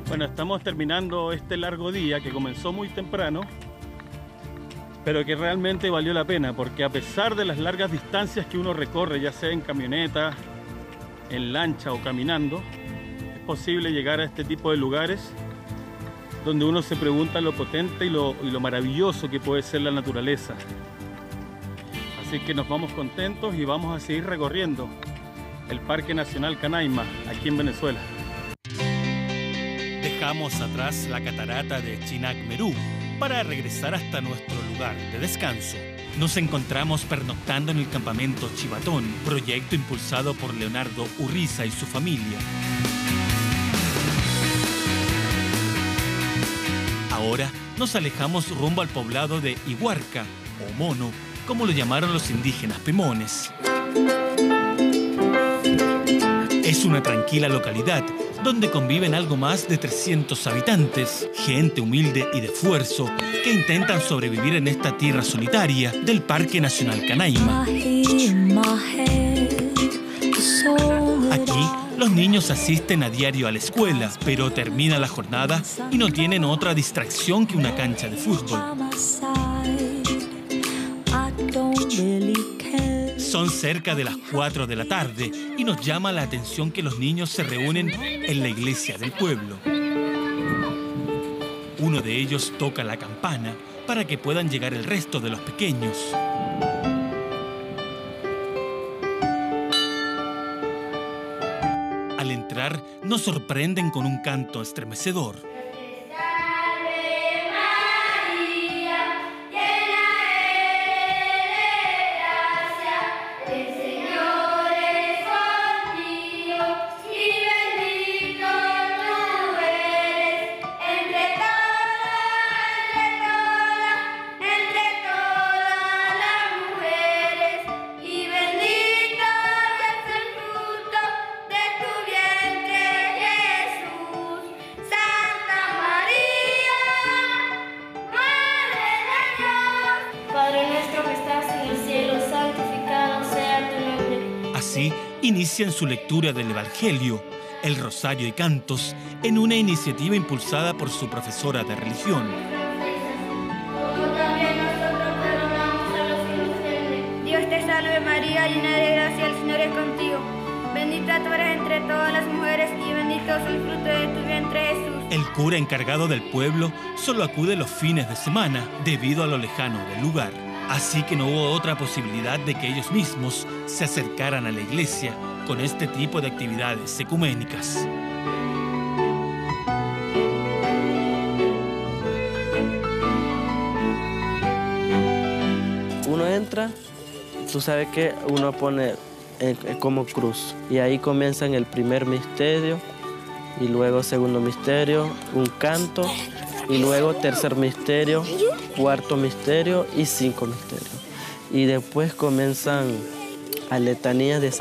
Bueno, estamos terminando este largo día que comenzó muy temprano, pero que realmente valió la pena, porque a pesar de las largas distancias que uno recorre, ya sea en camioneta, en lancha o caminando, es posible llegar a este tipo de lugares donde uno se pregunta lo potente y lo maravilloso que puede ser la naturaleza. Así que nos vamos contentos y vamos a seguir recorriendo el Parque Nacional Canaima, aquí en Venezuela. Dejamos atrás la catarata de Chinac Merú para regresar hasta nuestro lugar de descanso. Nos encontramos pernoctando en el campamento Chivatón, proyecto impulsado por Leonardo Urriza y su familia. Ahora nos alejamos rumbo al poblado de Ihuarca, o Mono, como lo llamaron los indígenas Pemones. Es una tranquila localidad donde conviven algo más de 300 habitantes, gente humilde y de esfuerzo que intentan sobrevivir en esta tierra solitaria del Parque Nacional Canaima. Aquí, los niños asisten a diario a la escuela, pero termina la jornada y no tienen otra distracción que una cancha de fútbol. Son cerca de las 4 de la tarde y nos llama la atención que los niños se reúnen en la iglesia del pueblo. Uno de ellos toca la campana para que puedan llegar el resto de los pequeños. Al entrar, nos sorprenden con un canto estremecedor. Inician su lectura del Evangelio, el Rosario y cantos en una iniciativa impulsada por su profesora de religión. Dios te salve María, llena de gracia, el Señor es contigo. Bendita tú eres entre todas las mujeres y bendito es el fruto de tu vientre Jesús. El cura encargado del pueblo solo acude los fines de semana debido a lo lejano del lugar. Así que no hubo otra posibilidad de que ellos mismos se acercaran a la iglesia con este tipo de actividades ecuménicas. Uno entra, tú sabes que uno pone como cruz y ahí comienzan el primer misterio y luego segundo misterio, un canto y luego tercer misterio, cuarto misterio y 5 misterios. Y después comienzan a letanías de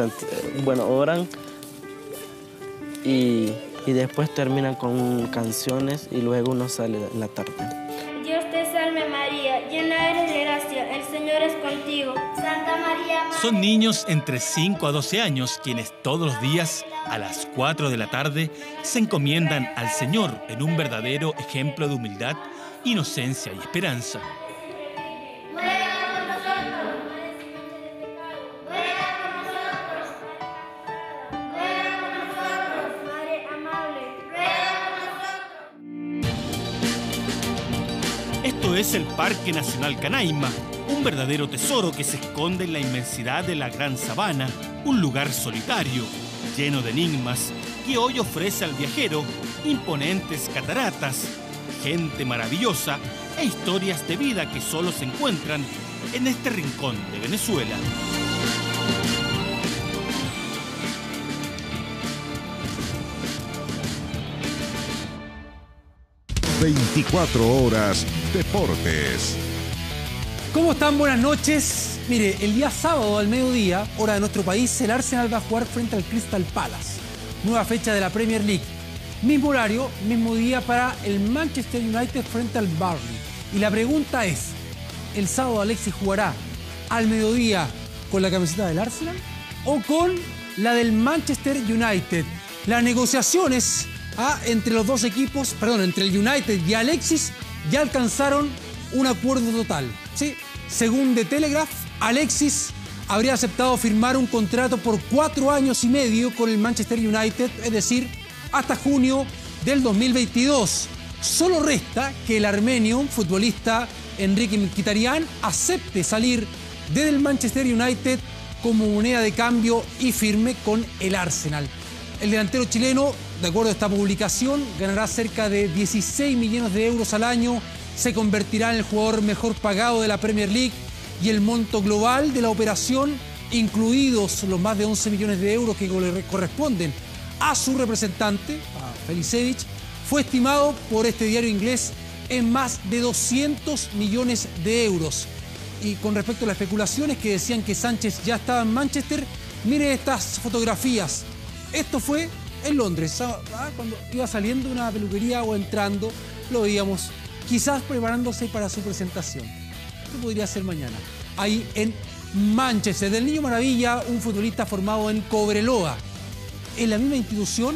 oran y después terminan con canciones y luego uno sale en la tarde. Dios te salve María, llena eres de gracia, el Señor es contigo. Santa María. Son niños entre 5 a 12 años quienes todos los días a las 4 de la tarde se encomiendan al Señor en un verdadero ejemplo de humildad, inocencia y esperanza. Esto es el Parque Nacional Canaima, un verdadero tesoro que se esconde en la inmensidad de la Gran Sabana, un lugar solitario, lleno de enigmas, que hoy ofrece al viajero imponentes cataratas, gente maravillosa e historias de vida que solo se encuentran en este rincón de Venezuela. ...24 horas Deportes. ¿Cómo están? Buenas noches. Mire, el día sábado al mediodía, hora de nuestro país, el Arsenal va a jugar frente al Crystal Palace. Nueva fecha de la Premier League. Mismo horario, mismo día para el Manchester United frente al Burnley. Y la pregunta es, ¿el sábado Alexis jugará al mediodía con la camiseta del Arsenal o con la del Manchester United? Las negociaciones entre los dos equipos, entre el United y Alexis, ya alcanzaron un acuerdo total, ¿sí? Según The Telegraph, Alexis habría aceptado firmar un contrato por 4 años y medio con el Manchester United, es decir, hasta junio del 2022. Solo resta que el armenio futbolista Enrique Mkhitaryan acepte salir desde el Manchester United como moneda de cambio y firme con el Arsenal. El delantero chileno, de acuerdo a esta publicación, ganará cerca de 16 millones de euros al año, se convertirá en el jugador mejor pagado de la Premier League y el monto global de la operación, incluidos los más de 11 millones de euros que le corresponden a su representante, a Felicevich, fue estimado por este diario inglés en más de 200 millones de euros. Y con respecto a las especulaciones que decían que Sánchez ya estaba en Manchester, mire estas fotografías. Esto fue en Londres, cuando iba saliendo de una peluquería o entrando, lo veíamos quizás preparándose para su presentación. Esto podría ser mañana. Ahí en Manchester, del Niño Maravilla, un futbolista formado en Cobreloa. En la misma institución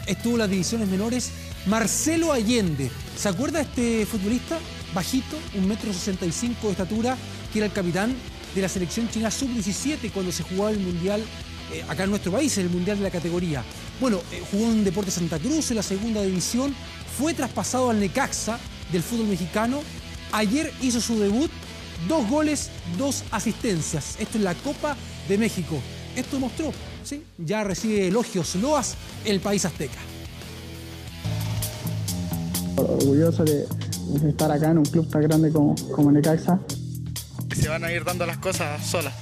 estuvo en las divisiones menores Marcelo Allende. ¿Se acuerda de este futbolista? Bajito, 1,65 m de estatura, que era el capitán de la selección china sub-17 cuando se jugaba el Mundial acá en nuestro país, el Mundial de la categoría. Bueno, jugó en Deportes Santa Cruz en la segunda división, fue traspasado al Necaxa del fútbol mexicano. Ayer hizo su debut, 2 goles, 2 asistencias. Esto en la Copa de México. Esto mostró, ¿sí? Ya recibe elogios, loas el país azteca. Orgulloso de estar acá en un club tan grande como Necaxa. Se van a ir dando las cosas solas.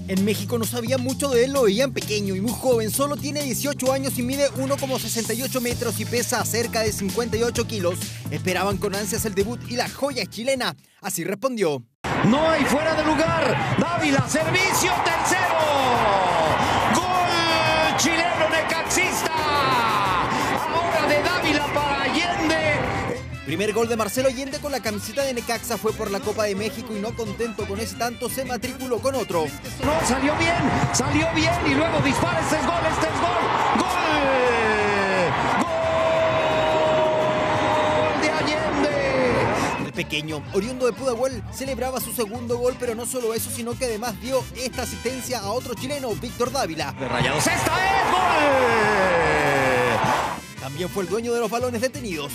En México no sabían mucho de él, lo veían pequeño y muy joven. Solo tiene 18 años y mide 1,68 metros y pesa cerca de 58 kilos. Esperaban con ansias el debut y la joya chilena así respondió. No hay fuera de lugar. Dávila, servicio, tercero. Gol chileno necaxista. Ahora de Dávila para Allende. Primer gol de Marcelo Allende con la camiseta de Necaxa fue por la Copa de México y no contento con ese tanto se matriculó con otro. No, salió bien y luego dispara, este es gol, ¡Gol de Allende! El pequeño, oriundo de Pudahuel, celebraba su segundo gol, pero no solo eso, sino que además dio esta asistencia a otro chileno, Víctor Dávila. De Rayados, ¡esta es gol! También fue el dueño de los balones detenidos.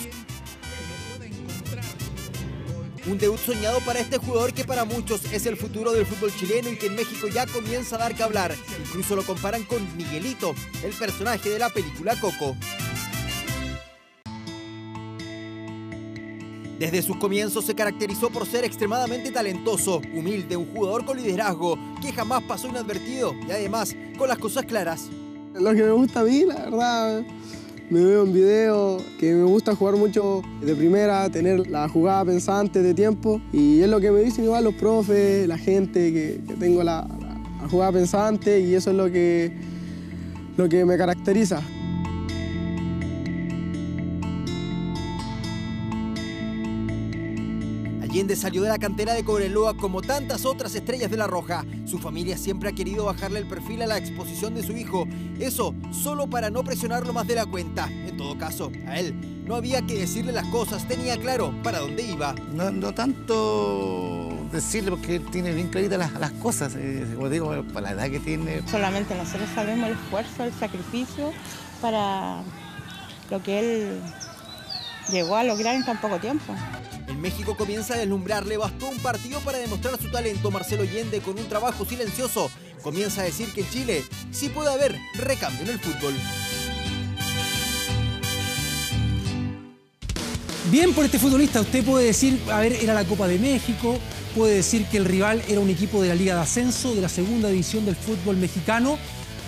Un debut soñado para este jugador que para muchos es el futuro del fútbol chileno y que en México ya comienza a dar que hablar. Incluso lo comparan con Miguelito, el personaje de la película Coco. Desde sus comienzos se caracterizó por ser extremadamente talentoso, humilde, un jugador con liderazgo, que jamás pasó inadvertido y además con las cosas claras. Lo que me gusta a mí, la verdad, me veo en video, que me gusta jugar mucho de primera, tener la jugada pensada antes de tiempo. Y es lo que me dicen igual los profes, la gente, que tengo la jugada pensada antes y eso es lo que me caracteriza. Allende salió de la cantera de Cobreloa como tantas otras estrellas de la Roja. Su familia siempre ha querido bajarle el perfil a la exposición de su hijo. Eso solo para no presionarlo más de la cuenta. En todo caso, a él no había que decirle las cosas, tenía claro para dónde iba. No tanto decirle porque él tiene bien claritas las cosas, como digo, para la edad que tiene. Solamente nosotros sabemos el esfuerzo, el sacrificio para lo que él llegó a lograr en tan poco tiempo. En México comienza a deslumbrar, le bastó un partido para demostrar su talento. Marcelo Allende, con un trabajo silencioso, comienza a decir que en Chile sí puede haber recambio en el fútbol. Bien por este futbolista, usted puede decir, a ver, era la Copa de México, puede decir que el rival era un equipo de la Liga de Ascenso, de la segunda división del fútbol mexicano,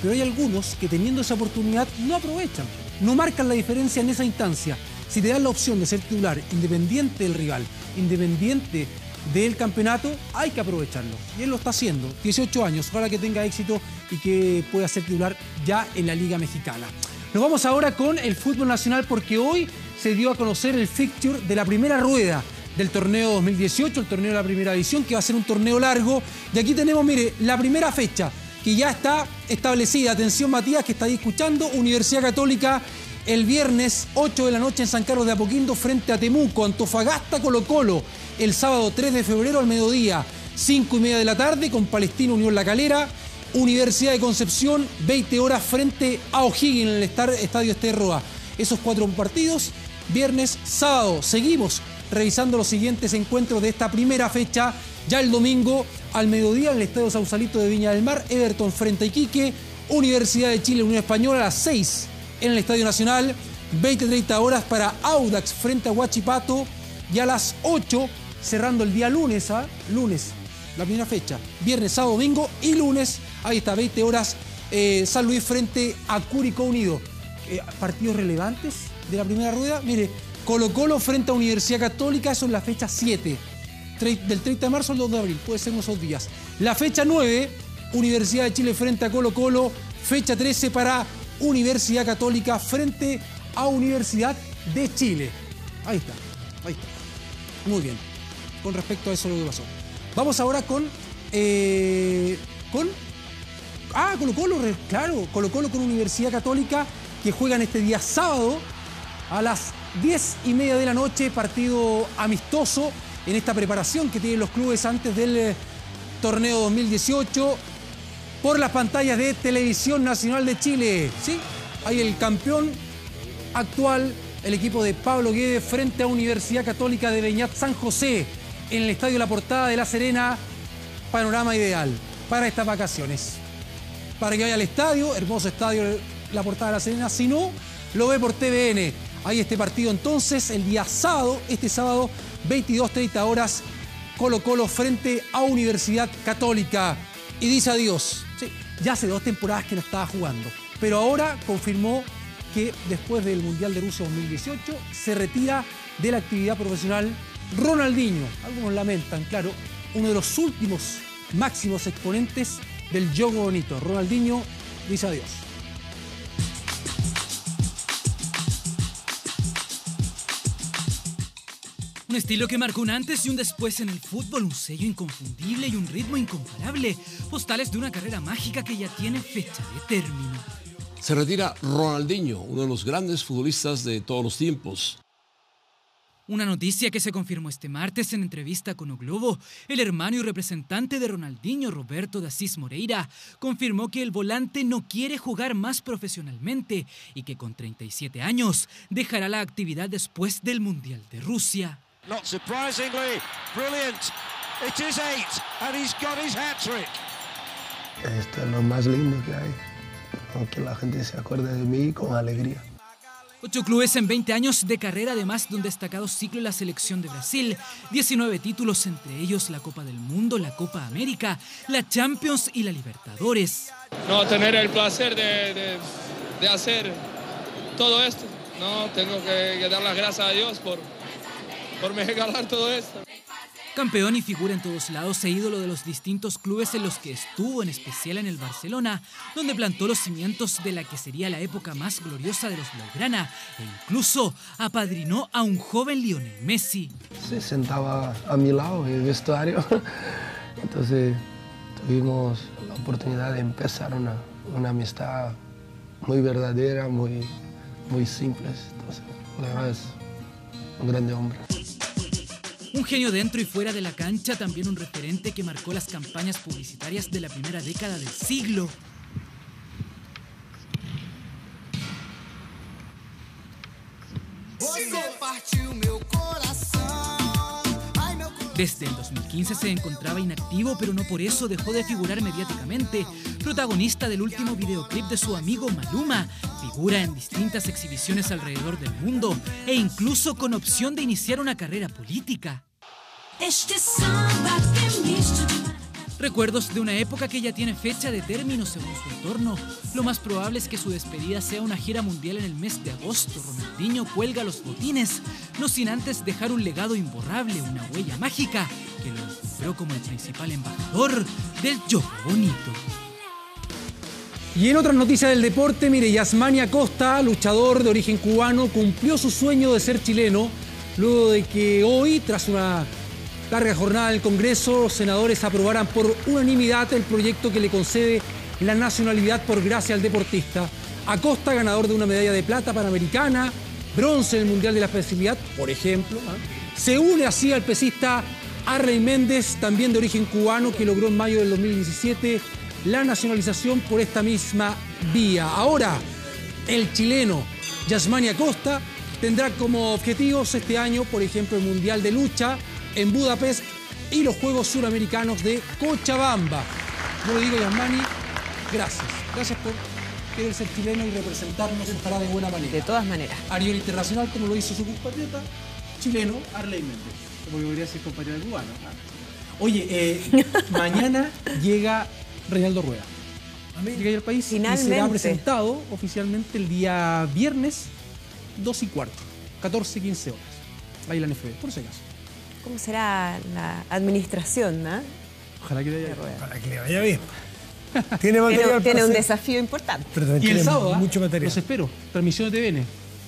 pero hay algunos que teniendo esa oportunidad no aprovechan, no marcan la diferencia en esa instancia. Si te dan la opción de ser titular, independiente del rival, independiente del campeonato, hay que aprovecharlo. Y él lo está haciendo. 18 años, ojalá que tenga éxito y que pueda ser titular ya en la Liga Mexicana. Nos vamos ahora con el fútbol nacional porque hoy se dio a conocer el fixture de la primera rueda del torneo 2018, el torneo de la primera división, que va a ser un torneo largo. Y aquí tenemos, mire, la primera fecha que ya está establecida. Atención, Matías, que está ahí escuchando. Universidad Católica el viernes 8 de la noche en San Carlos de Apoquindo frente a Temuco. Antofagasta Colo-Colo el sábado 3 de febrero al mediodía, 5:30 de la tarde con Palestino Unión La Calera. Universidad de Concepción, 20 horas frente a O'Higgins en el Estadio Esterroa. Esos 4 partidos, viernes, sábado. Seguimos revisando los siguientes encuentros de esta primera fecha Ya el domingo al mediodía en el Estadio Sausalito de Viña del Mar, Everton frente a Iquique, Universidad de Chile, Unión Española a las 6 en el Estadio Nacional, 20-30 horas para Audax frente a Huachipato y a las 8 cerrando el día lunes, la primera fecha, viernes, sábado, domingo y lunes, ahí está, 20 horas, San Luis frente a Curicó Unido. Partidos relevantes de la primera rueda, mire, Colo-Colo frente a Universidad Católica, eso es la fecha 7, del 30 de marzo al 2 de abril, puede ser unos 2 días. La fecha 9, Universidad de Chile frente a Colo-Colo, fecha 13 para Universidad Católica frente a Universidad de Chile. Ahí está. Muy bien, con respecto a eso lo que pasó. Vamos ahora con Colo-Colo, claro, Colo-Colo con Universidad Católica, que juegan este día sábado a las 10:30 de la noche, partido amistoso en esta preparación que tienen los clubes antes del torneo 2018 por las pantallas de Televisión Nacional de Chile. Sí, hay el campeón actual, el equipo de Pablo Guedes frente a Universidad Católica de Beñat San José en el Estadio La Portada de La Serena. Panorama ideal para estas vacaciones. Para que vaya al estadio, hermoso estadio La Portada de La Serena. Si no, lo ve por TVN. Hay este partido entonces el día sábado, este sábado, 22:30 horas, Colo-Colo frente a Universidad Católica. Y dice adiós. Sí, ya hace 2 temporadas que no estaba jugando, pero ahora confirmó que después del Mundial de Rusia 2018 se retira de la actividad profesional. Ronaldinho, algunos lamentan, claro, uno de los últimos máximos exponentes del juego bonito. Ronaldinho dice adiós. Un estilo que marcó un antes y un después en el fútbol, un sello inconfundible y un ritmo incomparable. Postales de una carrera mágica que ya tiene fecha de término. Se retira Ronaldinho, uno de los grandes futbolistas de todos los tiempos. Una noticia que se confirmó este martes en entrevista con O Globo. El hermano y representante de Ronaldinho, Roberto de Assis Moreira, confirmó que el volante no quiere jugar más profesionalmente y que con 37 años dejará la actividad después del Mundial de Rusia. Not surprisingly, brilliant. It is 8 and he's got his hat-trick. Esto es lo más lindo que hay. Que la gente se acuerde de mí con alegría. 8 clubes en 20 años de carrera, además de un destacado ciclo en la selección de Brasil. 19 títulos, entre ellos la Copa del Mundo, la Copa América, la Champions y la Libertadores. No, tener el placer de hacer todo esto. No, tengo que dar las gracias a Dios por me regalar todo esto. Campeón y figura en todos lados e ídolo de los distintos clubes en los que estuvo, en especial en el Barcelona, donde plantó los cimientos de la que sería la época más gloriosa de los blaugrana e incluso apadrinó a un joven Lionel Messi. Se sentaba a mi lado en el vestuario, entonces tuvimos la oportunidad de empezar una amistad muy verdadera, muy simple. Entonces, la verdad es un grande hombre. Un genio dentro y fuera de la cancha, también un referente que marcó las campañas publicitarias de la primera década del siglo. Desde el 2015 se encontraba inactivo, pero no por eso dejó de figurar mediáticamente. Protagonista del último videoclip de su amigo Maluma, figura en distintas exhibiciones alrededor del mundo e incluso con opción de iniciar una carrera política. Recuerdos de una época que ya tiene fecha de término según su entorno. Lo más probable es que su despedida sea una gira mundial en el mes de agosto. Ronaldinho cuelga los botines, no sin antes dejar un legado imborrable, una huella mágica que lo encontró como el principal embajador del juego bonito. Y en otras noticias del deporte, mire, Yasmani Acosta, luchador de origen cubano, cumplió su sueño de ser chileno luego de que hoy, tras una larga jornada del Congreso, los senadores aprobaran por unanimidad el proyecto que le concede la nacionalidad por gracia al deportista. Acosta, ganador de una medalla de plata panamericana, bronce en el Mundial de la Especialidad, por ejemplo, se une así al pesista Arley Méndez, también de origen cubano, que logró en mayo del 2017 la nacionalización por esta misma vía. Ahora, el chileno Yasmani Acosta tendrá como objetivos este año, por ejemplo, el Mundial de Lucha en Budapest y los Juegos Suramericanos de Cochabamba. Yo le digo, Yasmani, gracias. Gracias por querer ser chileno y representarnos ojalá de buena manera. De todas maneras. A nivel internacional, como lo hizo su compatriota chileno, Arley Méndez. Como podría ser compatriota cubano. Oye, mañana llega Reinaldo Rueda. Llega al país Finalmente. y será presentado oficialmente el día viernes 2:15, 14-15 horas. Ahí la NFB, por si acaso. ¿Cómo será la administración, no? Ojalá que le vaya bien. Para que le vaya bien. Tiene material. Tiene un desafío importante. Y el sábado, mucho material. Los espero. Transmisión de TVN.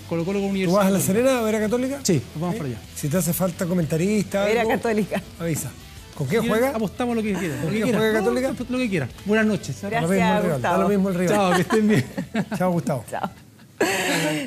Colo-Colo con Universidad. ¿Tú vas a La Serena a ver a Católica? Sí, nos vamos para allá. Si te hace falta comentarista. Ver a Católica. Avisa. ¿Con qué juega? Apostamos lo que quieran. ¿Con qué juega Católica? Lo que quieran. Buenas noches. Gracias, Da lo mismo el rival. Chao, que estén bien. Chao, Gustavo. Chao.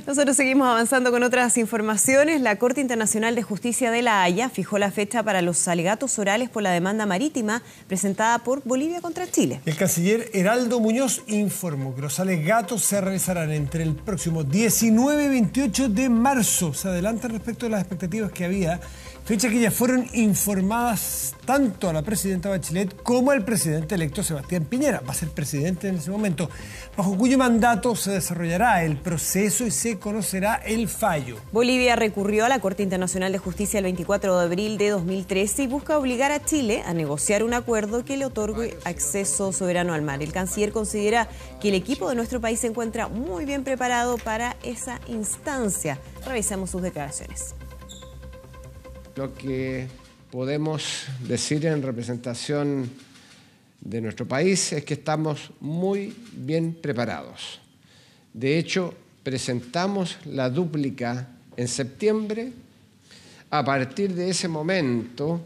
Nosotros seguimos avanzando con otras informaciones. La Corte Internacional de Justicia de La Haya fijó la fecha para los alegatos orales por la demanda marítima presentada por Bolivia contra Chile. El canciller Heraldo Muñoz informó que los alegatos se realizarán entre el próximo 19 y 28 de marzo. Se adelanta respecto de las expectativas que había, fecha que ya fueron informadas tanto a la presidenta Bachelet como al presidente electo Sebastián Piñera. Va a ser presidente en ese momento, bajo cuyo mandato se desarrollará el proceso y se conocerá el fallo. Bolivia recurrió a la Corte Internacional de Justicia el 24 de abril de 2013 y busca obligar a Chile a negociar un acuerdo que le otorgue acceso soberano al mar. El canciller considera que el equipo de nuestro país se encuentra muy bien preparado para esa instancia. Revisamos sus declaraciones. Lo que podemos decir en representación de nuestro país es que estamos muy bien preparados. De hecho, presentamos la dúplica en septiembre. A partir de ese momento,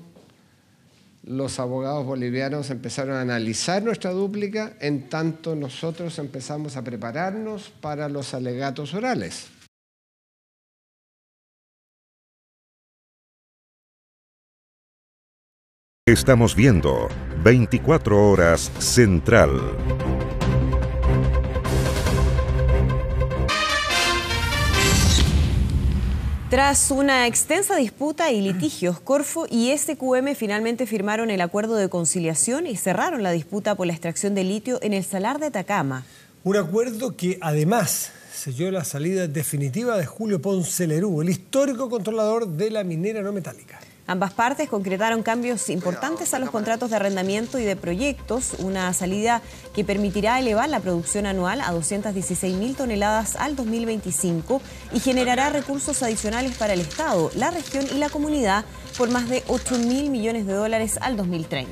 los abogados bolivianos empezaron a analizar nuestra dúplica, en tanto nosotros empezamos a prepararnos para los alegatos orales. Estamos viendo 24 Horas Central. Tras una extensa disputa y litigios, Corfo y SQM finalmente firmaron el acuerdo de conciliación y cerraron la disputa por la extracción de litio en el Salar de Atacama. Un acuerdo que además selló la salida definitiva de Julio Ponce Lerú, el histórico controlador de la minera no metálica. Ambas partes concretaron cambios importantes a los contratos de arrendamiento y de proyectos, una salida que permitirá elevar la producción anual a 216.000 toneladas al 2025 y generará recursos adicionales para el Estado, la región y la comunidad por más de 8.000 millones de dólares al 2030.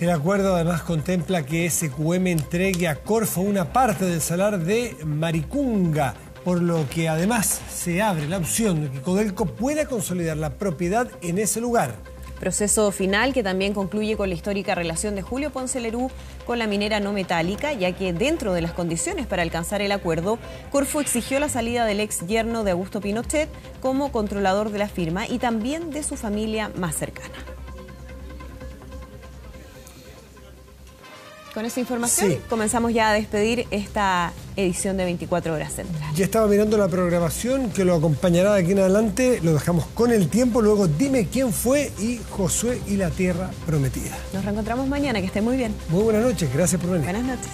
El acuerdo además contempla que SQM entregue a Corfo una parte del salar de Maricunga, por lo que además se abre la opción de que Codelco pueda consolidar la propiedad en ese lugar. Proceso final que también concluye con la histórica relación de Julio Ponce Lerú con la minera no metálica, ya que dentro de las condiciones para alcanzar el acuerdo, Corfo exigió la salida del ex yerno de Augusto Pinochet como controlador de la firma y también de su familia más cercana. Con esa información comenzamos ya a despedir esta edición de 24 Horas Central. Ya estaba mirando la programación que lo acompañará de aquí en adelante. Lo dejamos con el tiempo. Luego Dime quién fue y Josué y la Tierra Prometida. Nos reencontramos mañana. Que estén muy bien. Muy buenas noches. Gracias por venir. Buenas noches.